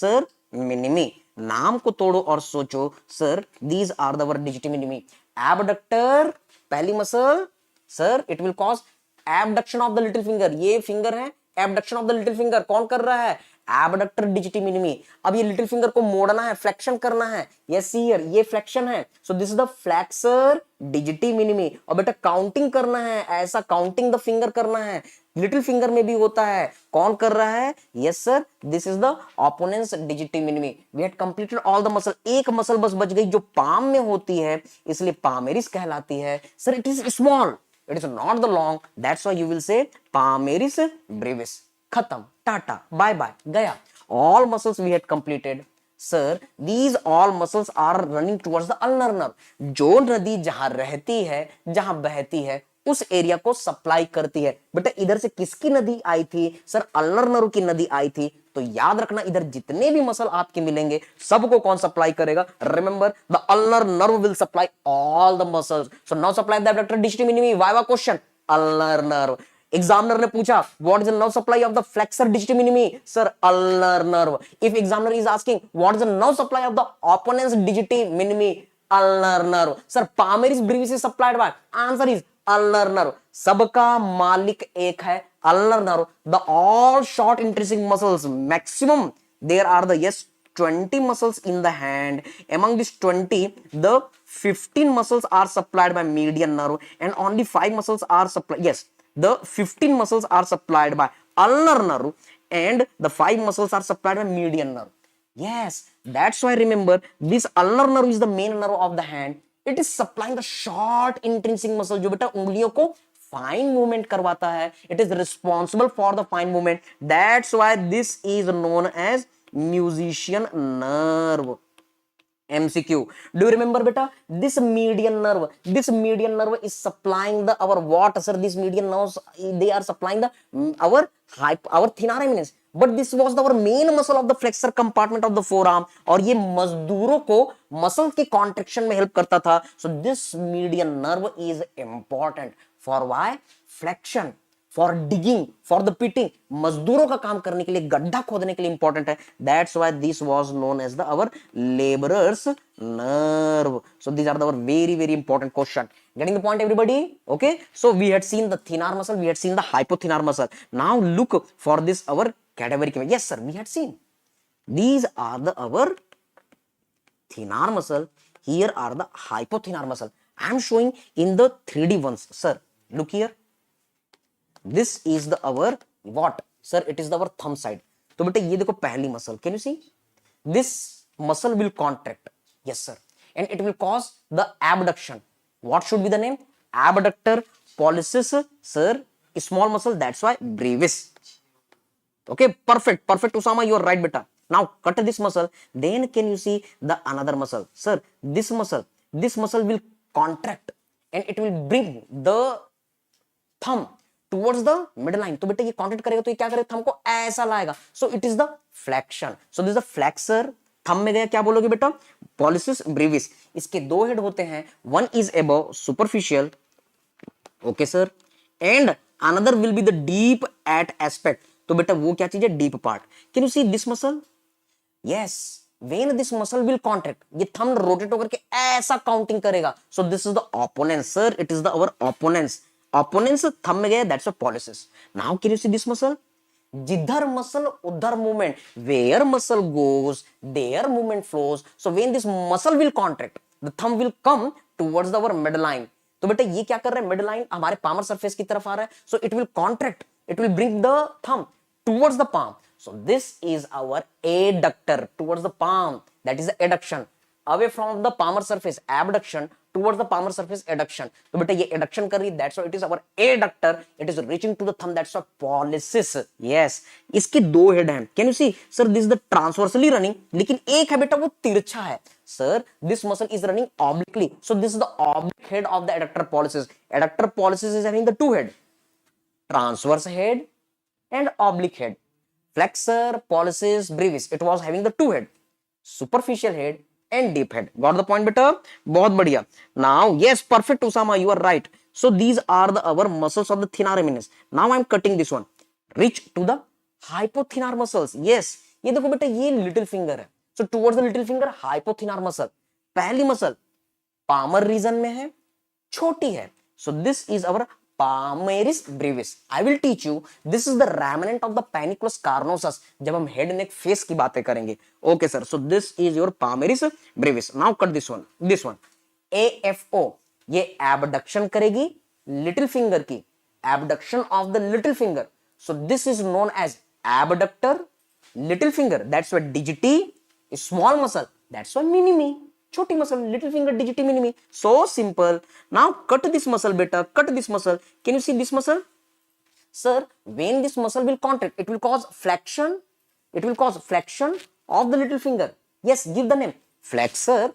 sir minimi। नाम को तोड़ो और सोचो sir, these are the word digiti minimi। abductor पहली muscle sir, it will cause abduction of the little finger, ये finger है, abduction of the little finger कौन कर रहा है एबडक्टर डिजिटी मिनिमी। अब ये लिटिल फिंगर को मोड़ना है, फ्लेक्शन करना है, यस हियर ये फ्लेक्शन है, so this is the flexor digiti minimi. और बेटा काउंटिंग करना है, ऐसा काउंटिंग द फिंगर करना है, लिटिल फिंगर में भी होता है, कौन कर रहा है yes sir this is the opponens digiti minimi. We had completed all the muscle, एक मसल बस बच गई जो पाम में होती है, इसलिए पामेरिस कहलाती है। Sir it is small, it is not the long, that's why you will say palmaris brevis. खत्म, टाटा बाय बाय, गया। All muscles we had completed sir, these all muscles are running towards the ulnar nerve. जो नदी जहां रहती है, जहां बहती है, उस एरिया को सप्लाई करती है। बेटा इधर से किसकी नदी आई थी सर, अल्नर नर्व की नदी आई थी, तो याद रखना इधर जितने भी मसल आपके मिलेंगे सबको कौन सप्लाई करेगा, remember the ulnar nerve will supply all the muscles. So now supply the abductor digiti minimi, viva question ulnar nerve. Examiner ने पूछा what is the nerve supply of the flexor digiti minimi, sir ulnar nerve. If examiner is asking what is the nerve supply of the opponens digiti minimi, ulnar nerve. Sir palmaris brevis is supplied by, answer is ulnar nerve. सबका मालिक एक है ulnar nerve. The all short intrinsic muscles maximum there are the yes 20 muscles in the hand. Among these 20, the 15 muscles are supplied by median nerve and only 5 muscles are supplied. Yes, the 15 muscles are supplied by ulnar nerve and the 5 muscles are supplied by median nerve. Yes, that's why remember this ulnar nerve is the main nerve of the hand. It is supplying the short intrinsic muscle जो बेटा उंगलियों को fine movement करवाता है. It is responsible for the fine movement. That's why this is known as musician nerve. MCQ. Do you remember beta? This median nerve is supplying the our what sir? These median nerves they are supplying the our thenar eminence. But this was our main muscle of the flexor compartment of the forearm और ये मजदूरों को muscle के contraction में help करता था. So this median nerve is important for why? Flexion. For digging, for the pitting, मजदूरों का काम करने के लिए, गड्ढा खोदने के लिए इंपॉर्टेंट है. That's why this was known as the our labourers nerve. So these are the very very important question. Getting the point everybody? Okay, so we had seen the thenar muscle, we had seen the hypothenar muscle. Now look for this our cadaveric. Yes sir, we had seen these are the our thenar muscle, here are the hypothenar muscle. I am showing in the 3D ones. Sir look here, this is the our what sir, it is the our thumb side. तो बेटे ये देखो पहली muscle, can you see this muscle will contract, yes sir, and it will cause the abduction. What should be the name? Abductor pollicis sir, small muscle, that's why Brevis. Okay, perfect, perfect Usama, you are right beta. Now cut this muscle, then can you see the another muscle? Sir, this muscle will contract and it will bring the thumb towards the middle line. तो बेटा ये contract करेगा तो ये क्या करेगा, thumb को ऐसा लाएगा. So it is the flexion. So this is the flexor. Thumb में गया, क्या बोलोगे बेटा? Pollicis Brevis. इसके दो हेड होते हैं, one is above superficial, okay sir, and another will be the deep eight aspect. तो बेटा वो क्या चीज है? Deep part. Can you see this muscle? Yes, when this muscle will contract, ये थंब रोटेट होकर के ऐसा काउंटिंग करेगा, सो this is the opponens sir, it is the our opponens, opponens thumb में गया, that's a pollicis. Now can you see this muscle, जिधर muscle उधर movement, where muscle goes there movement flows, so when this muscle will contract the thumb will come towards our mid line. तो बेटा ये क्या कर रहा है, mid line हमारे पामर सरफेस की तरफ आ रहा है, so it will contract, it will bring the thumb towards the palm, so this is our adductor towards the palm, that is the adduction, away from the palmar surface abduction towards the palmar surface adduction। तो बेटा ये adduction कर रही है, that's why it is our adductor, it is reaching to the thumb, that's why pollicis। yes, इसके दो head हैं, can you see sir, this is the transversely running, लेकिन एक है बेटा वो तिरछा है, sir this muscle is running obliquely, so this is the oblique head of the adductor pollicis, adductor pollicis is having the two head, transverse head and oblique head, flexor pollicis brevis, it was having the two head, superficial head and deep head। got the point beta, बहुत बढ़िया। now yes, perfect Usama, you are right, so these are the our muscles of the thenar eminence। now I am cutting this one, reach to the hypothenar muscles। yes, ये देखो बेटा ये little finger है, so towards the little finger hypothenar muscle, पहली muscle palmar region में है, छोटी है, so this is our palmaris brevis। I will teach you, this is the remnant of the panniculus carnosus, जब हम हेड नेक फेस की बातें करेंगे। Okay sir, so this is your palmaris brevis। Now cut this one AFO, ये abduction करेगी little finger की, abduction of the little finger, so this is known as abductor little finger, that's why digiti small muscle, that's why minimi छोटी muscle, little finger digiti minimi, so simple. Now cut this muscle बेटा, cut this muscle, can you see this muscle sir, when this muscle will contract, it will cause flexion, it will cause flexion of the little finger। yes, give the name flexor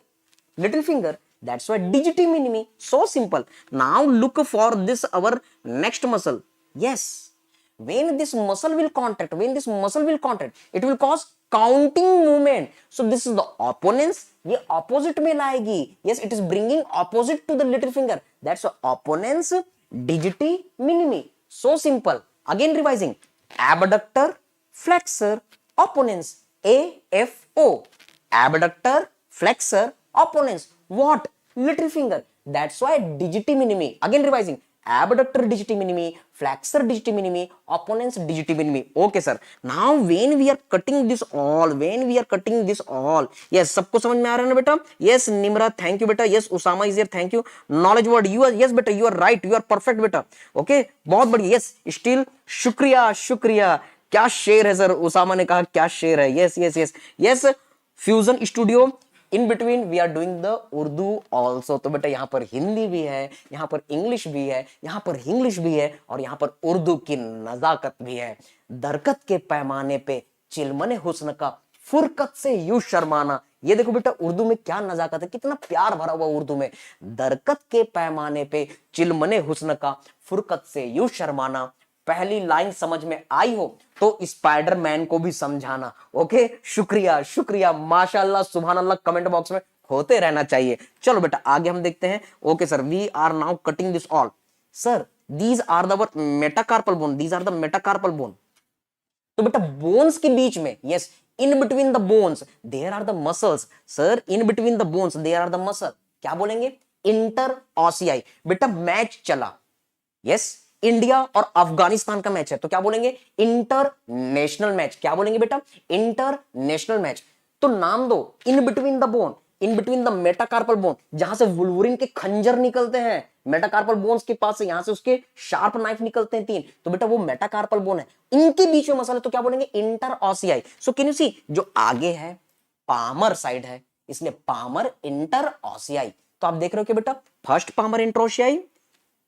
little finger, that's why digiti minimi, so simple। now look for this our next muscle। yes, when this muscle will contract, when this muscle will contract, it will cause counting movement, so this is the opponents, ये opposite में लाएगी। yes, it is bringing opposite to the little finger, that's why opponents digiti minimi, so simple। again revising, abductor flexor opponents, AFO, abductor flexor opponents, what, little finger, that's why digiti minimi। again revising, abductor digiti minimi, flexor digiti minimi, opponents digiti minimi। okay sir, now when we are cutting this all, when we are cutting this all, yes, सबको समझ में आ रहा है ना बेटा? yes Nimra, thank you बेटा, yes Usama is here, thank you, knowledge word, you are, yes बेटा, you are right, you are perfect बेटा, okay, बहुत बढ़िया, yes still, शुक्रिया शुक्रिया, क्या शेर है सर, उसामा ने कहा क्या शेर है, yes yes yes yes, fusion studio, in between we are doing the Urdu also. तो बेटा यहाँ पर हिंदी भी है, यहाँ पर इंग्लिश भी है, यहाँ पर इंग्लिश भी है, और यहाँ पर उर्दू की नजाकत भी है। दरकत के पैमाने पे चिलमने हुस्न का फुरकत से यूं शर्माना, ये देखो बेटा उर्दू में क्या नजाकत है, कितना प्यार भरा हुआ उर्दू में। दरकत के पैमाने पे चिलमने हुस्न का फुरकत से यूं शर्माना, पहली लाइन समझ में आई हो तो स्पाइडरमैन को भी समझाना। ओके, शुक्रिया शुक्रिया, माशाल्लाह सुभान अल्लाह, कमेंट बॉक्स में होते रहना चाहिए। चलो बेटा आगे हम देखते हैं। Okay sir, we are now cutting this all. Sir these are the metacarpal bone, these are the metacarpal bone. तो बेटा बोन्स के बीच में, yes, in between the bones there are the muscles. Sir in between the bones there are the muscle, क्या बोलेंगे, inter ऑसियाई। बेटा match चला, yes, India और अफगानिस्तान का मैच है, तो क्या बोलेंगे, इंटरनेशनल मैच। क्या बोलेंगे बेटा, इंटरनेशनल मैच। तो नाम दो, इन between the bone, in between the metacarpal bone, जहां से वुल्वरिन के खंजर निकलते हैं, मेटाकार्पल बोन्स के पास से, यहां से उसके शार्प नाइफ निकलते हैं 3, तो बेटा वो मेटाकार्पल बोन है, इनके बीच में मसल है, तो क्या बोलेंगे, इंटर ऑसियाई। सो कैन यू सी, जो आगे है पामर साइड है, इसलिए पामर इंटर ऑसियाई। तो आप देख रहे हो कि बेटा फर्स्ट पामर इंट्रोशियाई,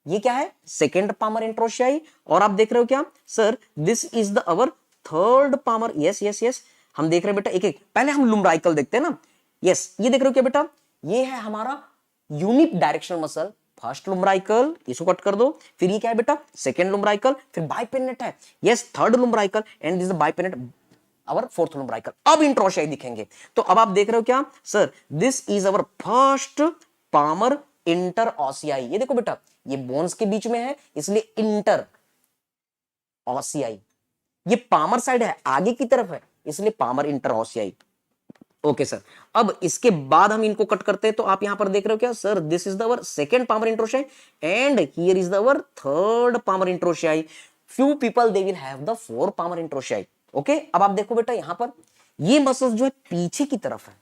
ये क्या है, सेकेंड पामर इंट्रोशियाई, और आप देख रहे हो क्या, sir this is the our third palmar. Yes yes yes, हम देख रहे हैं बेटा एक एक, पहले हम लुम्ब्राइकल देखते हैं ना। यस, ये देख रहे हो क्या बेटा, ये है हमारा यूनिक डायरेक्शनल मसल, फर्स्ट लुम्ब्राइकल, इसको कट कर दो। फिर ये क्या है बेटा, सेकेंड लुम्ब्राइकल, फिर बाइपेनेट है, yes, third lumbrical, and this bipennate our fourth lumbrical. अब इंट्रोशियाई दिखेंगे, तो अब आप देख रहे हो क्या, sir this is our first palmar interossei. ये देखो बेटा, ये बोन्स के बीच में है, इसलिए इंटर ऑसियाई। ये पामर साइड है, आगे की तरफ है, इसलिए पामर इंटर ऑसियाई। ओके सर, अब इसके बाद हम इनको कट करते हैं, तो आप यहां पर देख रहे हो क्या sir, this is the our second palmar interossei and here is the our third palmar interossei. Few people they will have the four palmar interossei. Okay, अब आप देखो बेटा यहां पर ये मसल्स जो है पीछे की तरफ है.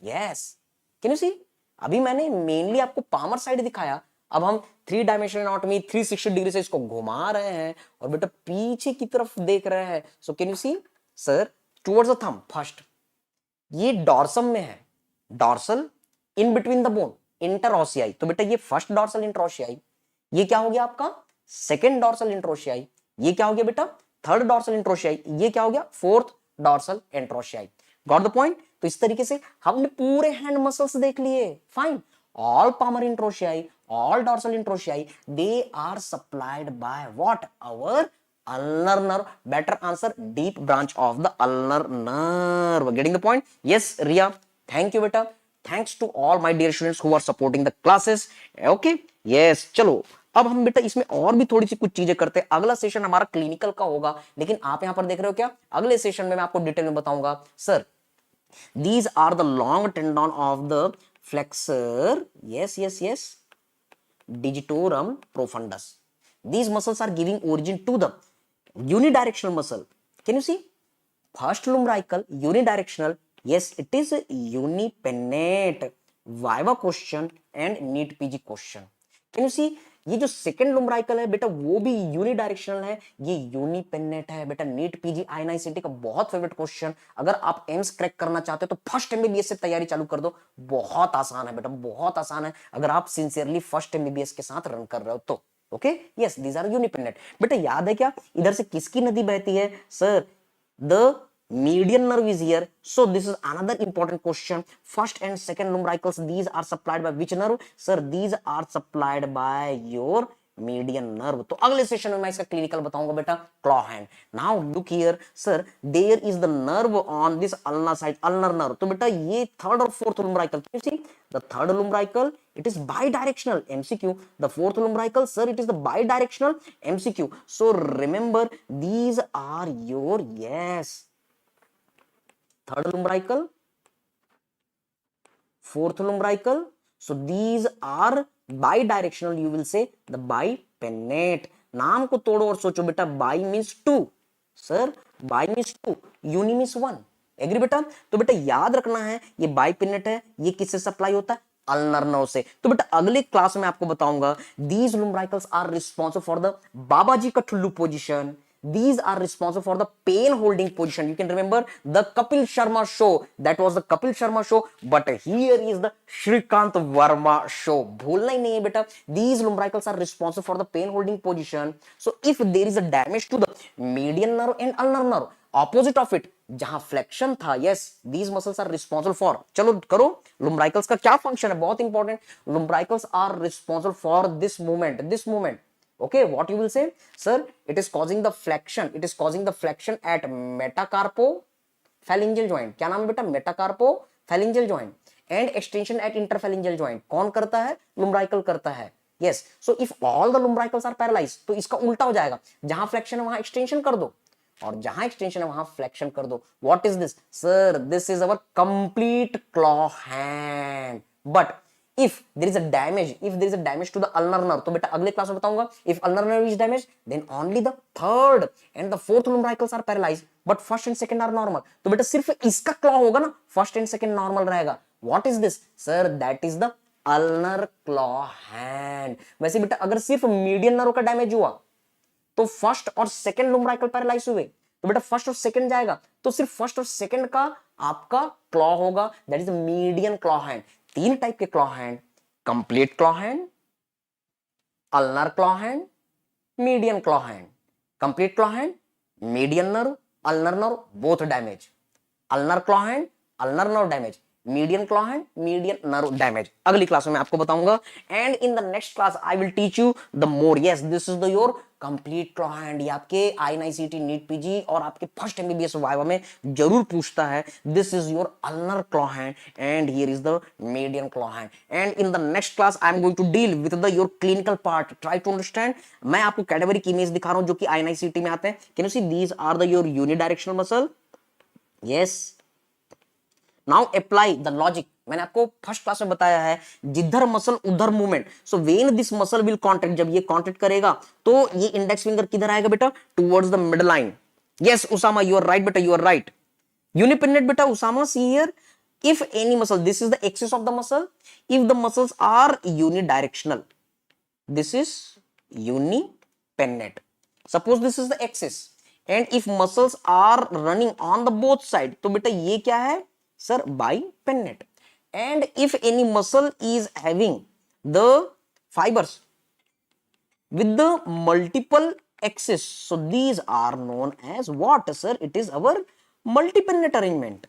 यस, कैन यू सी, अभी मैंने मेनली आपको पामर साइड दिखाया, अब हम थ्री डायमेंशनल एनाटॉमी 360 डिग्री से इसको घुमा रहे हैं और बेटा पीछे की तरफ देख रहे हैं. So can you see sir, towards the thumb first, ये डॉर्सम में है, dorsal in between the bone interossei, तो बेटा ये फर्स्ट डॉर्सल इंट्रोशियाई, ये क्या हो गया आपका सेकंड डॉर्सल इंट्रोशियाई, ये क्या हो गया बेटा थर्ड डॉर्सल इंट्रोशियाई, ये क्या हो गया fourth dorsal interossei. Got the point. तो इस तरीके से हमने पूरे हैंड मसल्स देख लिए. Fine, all palmar introitiae, all dorsal introitiae, they are supplied by what? Our ulnar nerve. Better answer, deep branch of the ulnar nerve. Getting the point? Yes, Ria. Thank you, beta. Thanks to all my dear students who are supporting the classes. Okay? Yes. चलो, अब हम बेटा इसमें और भी थोड़ी सी कुछ चीजें करते हैं. अगला सेशन हमारा क्लिनिकल का होगा, लेकिन आप यहां पर देख रहे हो क्या, अगले सेशन में मैं आपको डिटेल में बताऊंगा. Sir, these are the long tendon of the flexor, yes, digitorum profundus. These muscles are giving origin to the unidirectional muscle. Can you see? First lumbrical, unidirectional. Yes, it is unipennate. Viva question and NEET PG question. Can you see? ये जो second लुम्ब्राइकल है बेटा वो भी unidirectional है, ये यूनिपेनेट है बेटा. नीट पीजी आईएनआईसीटी का बहुत फेवरेट क्वेश्चन. अगर आप एम्स क्रैक करना चाहते हो तो फर्स्ट एमबीबीएस से तैयारी चालू कर दो. बहुत आसान है बेटा, बहुत आसान है अगर आप सिंसियरली फर्स्ट एमबीबीएस के साथ रन कर रहे हो तो. Okay, yes, these are unipennate. बेटा याद है क्या, इधर से किसकी नदी बहती है sir, the median nerve is here. So this is another important question. First and second lumbricals, these are supplied by which nerve? Sir, these are supplied by your median nerve. तो अगले सेशन में मैं इसका clinical बताऊंगा बेटा, claw hand. Now look here sir, there is the nerve on this ulnar side, ulnar nerve. तो बेटा ये थर्ड और fourth lumbrical, you see the third lumbrical, it is bidirectional. MCQ. The fourth lumbrical, sir, it is the bidirectional. MCQ. So remember, these are your, yes, third lumbrical, fourth lumbrical. So these are bidirectional. You will say the bipennate. नाम को तोड़ो और सोचो बेटा, bi means two, sir bi means two, uni means one. Agree बेटा. तो बेटा याद रखना है ये बाइपेनेट है, ये किससे सप्लाई होता है, अल्नर नर्व से. तो बेटा अगले क्लास में आपको बताऊंगा, these lumbricals are responsible for the बाबाजी का ठुल्लू position. These are responsible for the pain holding position. You can remember the Kapil Sharma show. That was the Kapil Sharma show. But here is the Shrikant Verma show. भूलना ही नहीं है बेटा. These lumbricals are responsible for the pain holding position. So if there is a damage to the median nerve and ulnar nerve, opposite of it, जहां flexion था, yes, these muscles are responsible for. चलो करो, lumbricals का क्या function है, बहुत important. Lumbricals are responsible for this movement, this movement. Okay, what you will say, sir, it is causing the flexion, it is causing the flexion at metacarpophalangeal joint. क्या नाम है बेटा, metacarpophalangeal joint, and extension at interphalangeal joint. कौन करता है, lumbrical करता है. yes, so if all the lumbricals are paralyzed, तो इसका उल्टा हो जाएगा, जहां फ्लेक्शन है वहां एक्सटेंशन कर दो, और जहां एक्सटेंशन है वहां फ्लेक्शन कर दो. what is this, sir, this is our complete claw hand. but if there is a damage, if there is a damage to the ulnar nerve, तो बेटा अगले क्लास में बताऊंगा, if ulnar nerve is damaged, then only the third and the fourth lumbricals are paralyzed, but first and second are normal. तो बेटा सिर्फ इसका claw होगा ना, first and second normal रहेगा. what is this, sir, that is the ulnar claw hand. वैसे बेटा अगर सिर्फ median nerve का डैमेज हुआ तो फर्स्ट और सेकंड lumbrical पैरालाइज हुए, तो बेटा फर्स्ट और सेकंड जाएगा, तो सिर्फ फर्स्ट और सेकंड का आपका क्लॉ होगा, that is median claw hand. तीन टाइप के claw hand, complete claw hand, ulnar claw hand, median claw hand. Complete claw hand, median nerve, ulnar nerve both damage. Ulnar claw hand, ulnar nerve damage. Median claw hand, median nerve damage. अगली class में आपको बताऊंगा, and in the next class I will teach you the more. Yes, this is the your complete claw hand. ये आपके INICET, NEET PG और आपके first MBBS viva में जरूर पूछता है. This is your ulnar claw hand and here is the median claw hand. And in the next class I am going to deal with the your clinical part. Try to understand. मैं आपको category की image दिखा रहा हूं जो कि INICET में आते हैं. Can you see, these are the your unidirectional muscle. Yes, now apply the logic. मैंने आपको फर्स्ट क्लास में बताया है जिधर मसल उधर movement. So when this muscle will contract, जब ये कॉन्ट्रैक्ट करेगा तो ये इंडेक्स फिंगर किधर आएगा बेटा, towards the mid line. Yes Usama you are right बेटा, you are right. Unipinnate beta Usama, see here, if any muscle, this is the axis of the muscle, if the muscles are unidirectional, this is unipinnate. Suppose this is the axis and if muscles are running on the both side, तो बेटा ये क्या है sir, bipinnate. And if any muscle is having the fibers with the multiple axis, so these are known as what sir, it is our multipennate arrangement.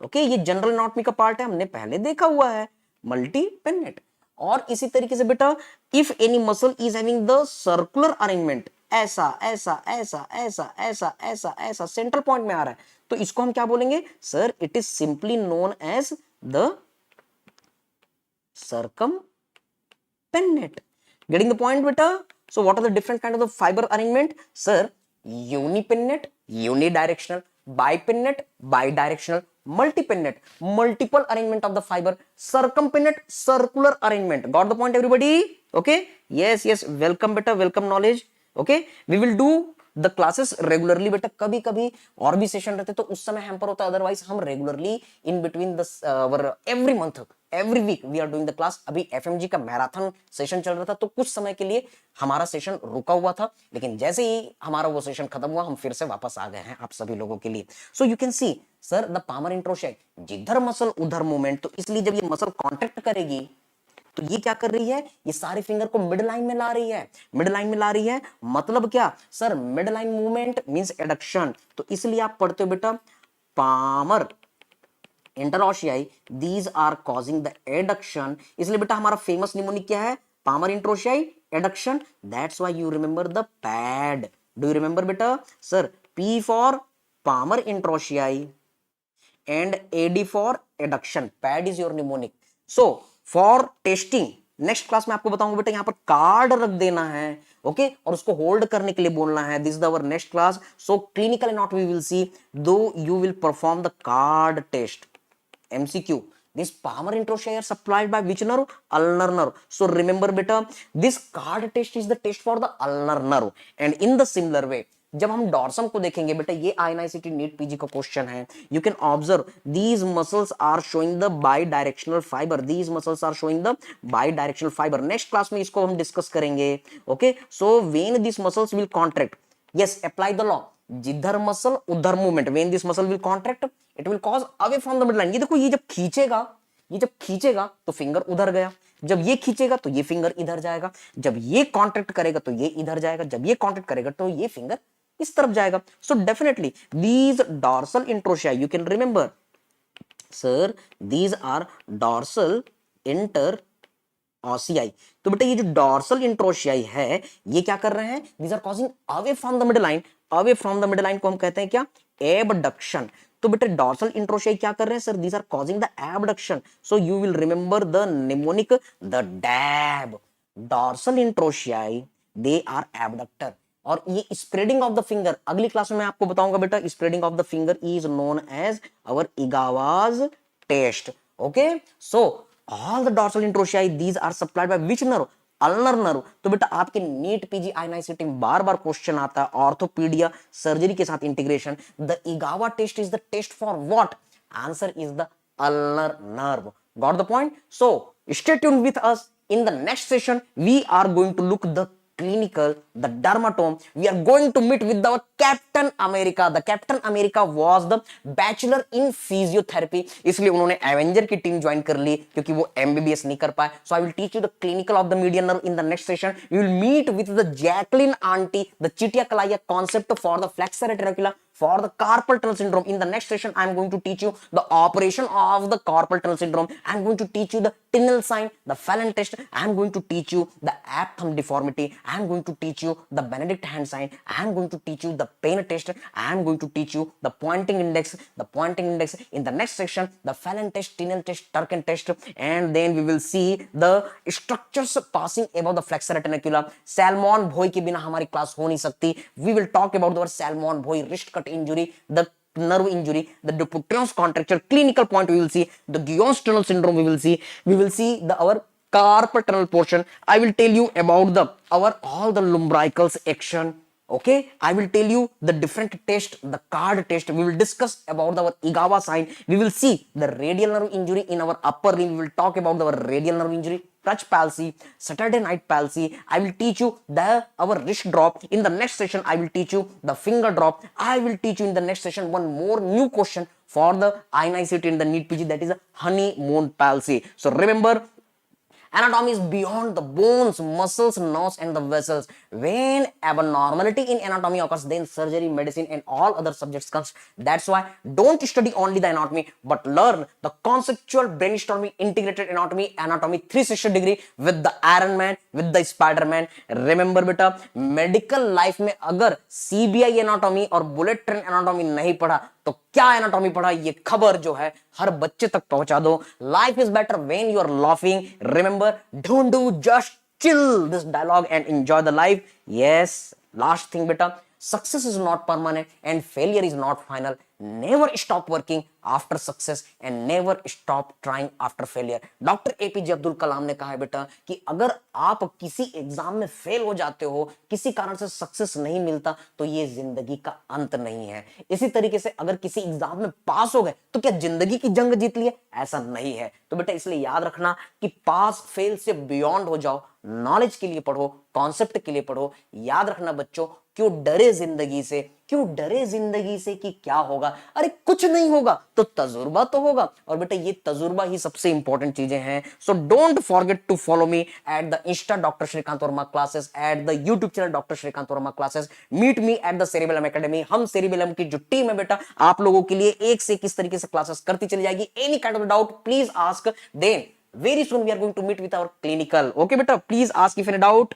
Okay, ये general anatomy का part है, हमने पहले देखा हुआ है मल्टीपिनेट। और इसी तरीके से बेटा if any muscle is having the circular arrangement, ऐसा ऐसा ऐसा ऐसा ऐसा ऐसा ऐसा सेंट्रल पॉइंट में आ रहा है, तो इसको हम क्या बोलेंगे sir, it is simply known as the circumpinnate. Getting the point beta? So what are the different kind of the fiber arrangement sir? Unipinnate, unidirectional, bipinnate, bidirectional, multipinnate, multiple arrangement of the fiber, circumpinnate, circular arrangement. Got the point everybody? Okay, yes yes, welcome beta, welcome knowledge. Okay, we will do the classes regularly बेटा, कभी कभी और भी session रहते तो उस समय hamper होता है, अदरवाइज हम regularly in between the every month every week we are doing the class. अभी एफएमजी का मैराथन सेशन चल रहा था तो कुछ समय के लिए हमारा सेशन रुका हुआ था, लेकिन जैसे ही हमारा वो सेशन खत्म हुआ हम फिर से वापस आ गए हैं आप सभी लोगों के लिए। So you can see sir the palmar interossei, जिधर मसल उधर मूवमेंट, तो इसलिए जब ये मसल कॉन्ट्रैक्ट करेगी तो ये क्या कर रही है, ये सारे फिंगर को मिड लाइन में ला रही है, मिड लाइन में ला रही है। मतलब क्या sir, mid line movement means adduction, तो इसलिए आप पढ़ते हो बेटा palmar interossei, these are causing the adduction. इसलिए बेटा हमारा फेमस निमोनिक क्या है, palmar interossei adduction, that's why you remember the pad. Do you remember बेटा sir, P for palmar interossei and AD for adduction, pad is your mnemonic. So for testing next class में आपको बताऊंगा बेटा, यहां पर card रख देना है ओके, और उसको होल्ड करने के लिए बोलना है, this is our next class. So clinical and not we will see, though you will perform the card test. MCQ, this palmar introshare supplied by which nerve, ulnar nerve. So remember beta, this card test is the test for the ulnar nerve, and in the similar way जब हम dorsum को देखेंगे बेटा, ये INICET NEET PG का question है, you can observe these muscles are showing the bidirectional fibre, these muscles are showing the bidirectional fibre. Next class में इसको हम डिस्कस करेंगे okay. So when this muscles will contract, yes apply the law, जिधर muscle उधर movement, when this muscle will contract it will cause away from the mid line. ये देखो, ये जब खींचेगा, ये जब खींचेगा तो फिंगर उधर गया, जब ये खींचेगा तो ये फिंगर इधर जाएगा, जब ये कॉन्ट्रैक्ट करेगा तो ये इधर जाएगा, जब ये कॉन्ट्रैक्ट करेगा तो ये फिंगर इस तरफ जाएगा। So definitely these dorsal interossei, you can remember sir, these are dorsal interossei. तो बेटा ये जो डॉर्सल इंट्रोशियाई है ये क्या कर रहे हैं, these are causing away from the mid line, away from the mid line को हम कहते हैं क्या, एबडक्शन। तो बेटा डॉर्सल इंट्रोशियाई क्या कर रहे हैं sir, these are causing the abduction. So you will remember the mnemonic, the DAB. Dorsal interossei they are abductor, और ये स्प्रेडिंग ऑफ द फिंगर अगली क्लास में मैं आपको बताऊंगा बेटा, spreading of the finger is known as our Egawa's test okay. So all the dorsal interossei these are supplied by which nerve, ulnar nerve. तो बेटा आपके नीट पीजी INICET में बार बार क्वेश्चन आता है, ऑर्थोपीडिया सर्जरी के साथ integration, the Egawa test is the test for what, answer is the ulnar nerve. Got the point? So stay tuned with us, in the next session we are going to look the clinical, the dermatome. We are going to meet with our Captain America. The Captain America was the bachelor in physiotherapy, इसलिए उन्होंने Avenger की team join कर ली क्योंकि वो MBBS नहीं कर पाए। So I will teach you the clinical of the median nerve in the next session. We will meet with the Jacqueline auntie, the Chitia Kalaya concept for the flexor reticula, for the carpal tunnel syndrome. In the next session I am going to teach you the operation of the carpal tunnel syndrome. I am going to teach you the Tinel sign, the Fallon test. I am going to teach you the app thumb deformity. I am going to teach you the Benedict hand sign. I am going to teach you the pain test. I am going to teach you the pointing index, in the next section, the Fallon test, Tinel test, Turken test, and then we will see the structures passing above the flexor reticula. Salmon Bhoi के बिना हमारी class हो नहीं सकती. We will talk about our Salmon Bhoi wrist cut injury, the nerve injury, the Dupuytren's contracture. Clinical point we will see the Guyon's tunnel syndrome. We will see the our carpal tunnel portion. I will tell you about the our all the lumbricals action. Okay, I will tell you the different test, the card test. We will discuss about our Igawa sign. We will see the radial nerve injury in our upper limb. We will talk about our radial nerve injury, crutch palsy, Saturday night palsy. I will teach you the our wrist drop. In the next session, I will teach you the finger drop. I will teach you in the next session one more new question for the INICT in the NEET PG, that is a honeymoon palsy. So remember, anatomy is beyond the bones, muscles, nerves, and the vessels. When abnormality in anatomy occurs, then surgery, medicine, and all other subjects comes. That's why don't study only the anatomy, but learn the conceptual brainstorming integrated anatomy 360 degree with the Iron Man, with the Spider-Man. Remember बेटा, medical life में अगर CBI anatomy और bullet train anatomy नहीं पढ़ा तो क्या anatomy पढ़ा, ये खबर जो है हर बच्चे तक पहुंचा दो. Life is better when you are laughing. Remember, don't do, just chill this dialogue and enjoy the life. Yes, last thing beta, success is not permanent and failure is not final. Never stop working after success and never stop trying after failure. Doctor APJ Abdul Kalam ने कहा है बेटा कि अगर आप किसी exam में fail हो जाते हो, किसी कारण से सक्सेस नहीं मिलता, तो ये जिंदगी का अंत नहीं है. इसी तरीके से अगर किसी एग्जाम में पास हो गए तो क्या जिंदगी की जंग जीत ली है? ऐसा नहीं है. तो बेटा इसलिए याद रखना कि पास फेल से बियॉन्ड हो जाओ. नॉलेज के लिए पढ़ो, कॉन्सेप्ट के लिए पढ़ो. याद रखना बच्चों, क्यों डरे जिंदगी से, क्यों डरे जिंदगी से कि क्या होगा? अरे कुछ नहीं होगा तो तजुर्बा तो होगा. और बेटा ये तजुर्बा ही सबसे इंपॉर्टेंट चीजें हैं. So don't forget to follow me at the insta doctor Shrikant Verma classes, at the YouTube channel doctor Shrikant Verma classes. Meet me at the Cerebellum Academy. हम सेरिबेलम की जो टीम है बेटा, आप लोगों के लिए एक से किस तरीके से क्लासेस करती चली जाएगी. Any kind of doubt please ask. Then very soon we are going to meet with our clinical. Okay beta, please ask if any doubt.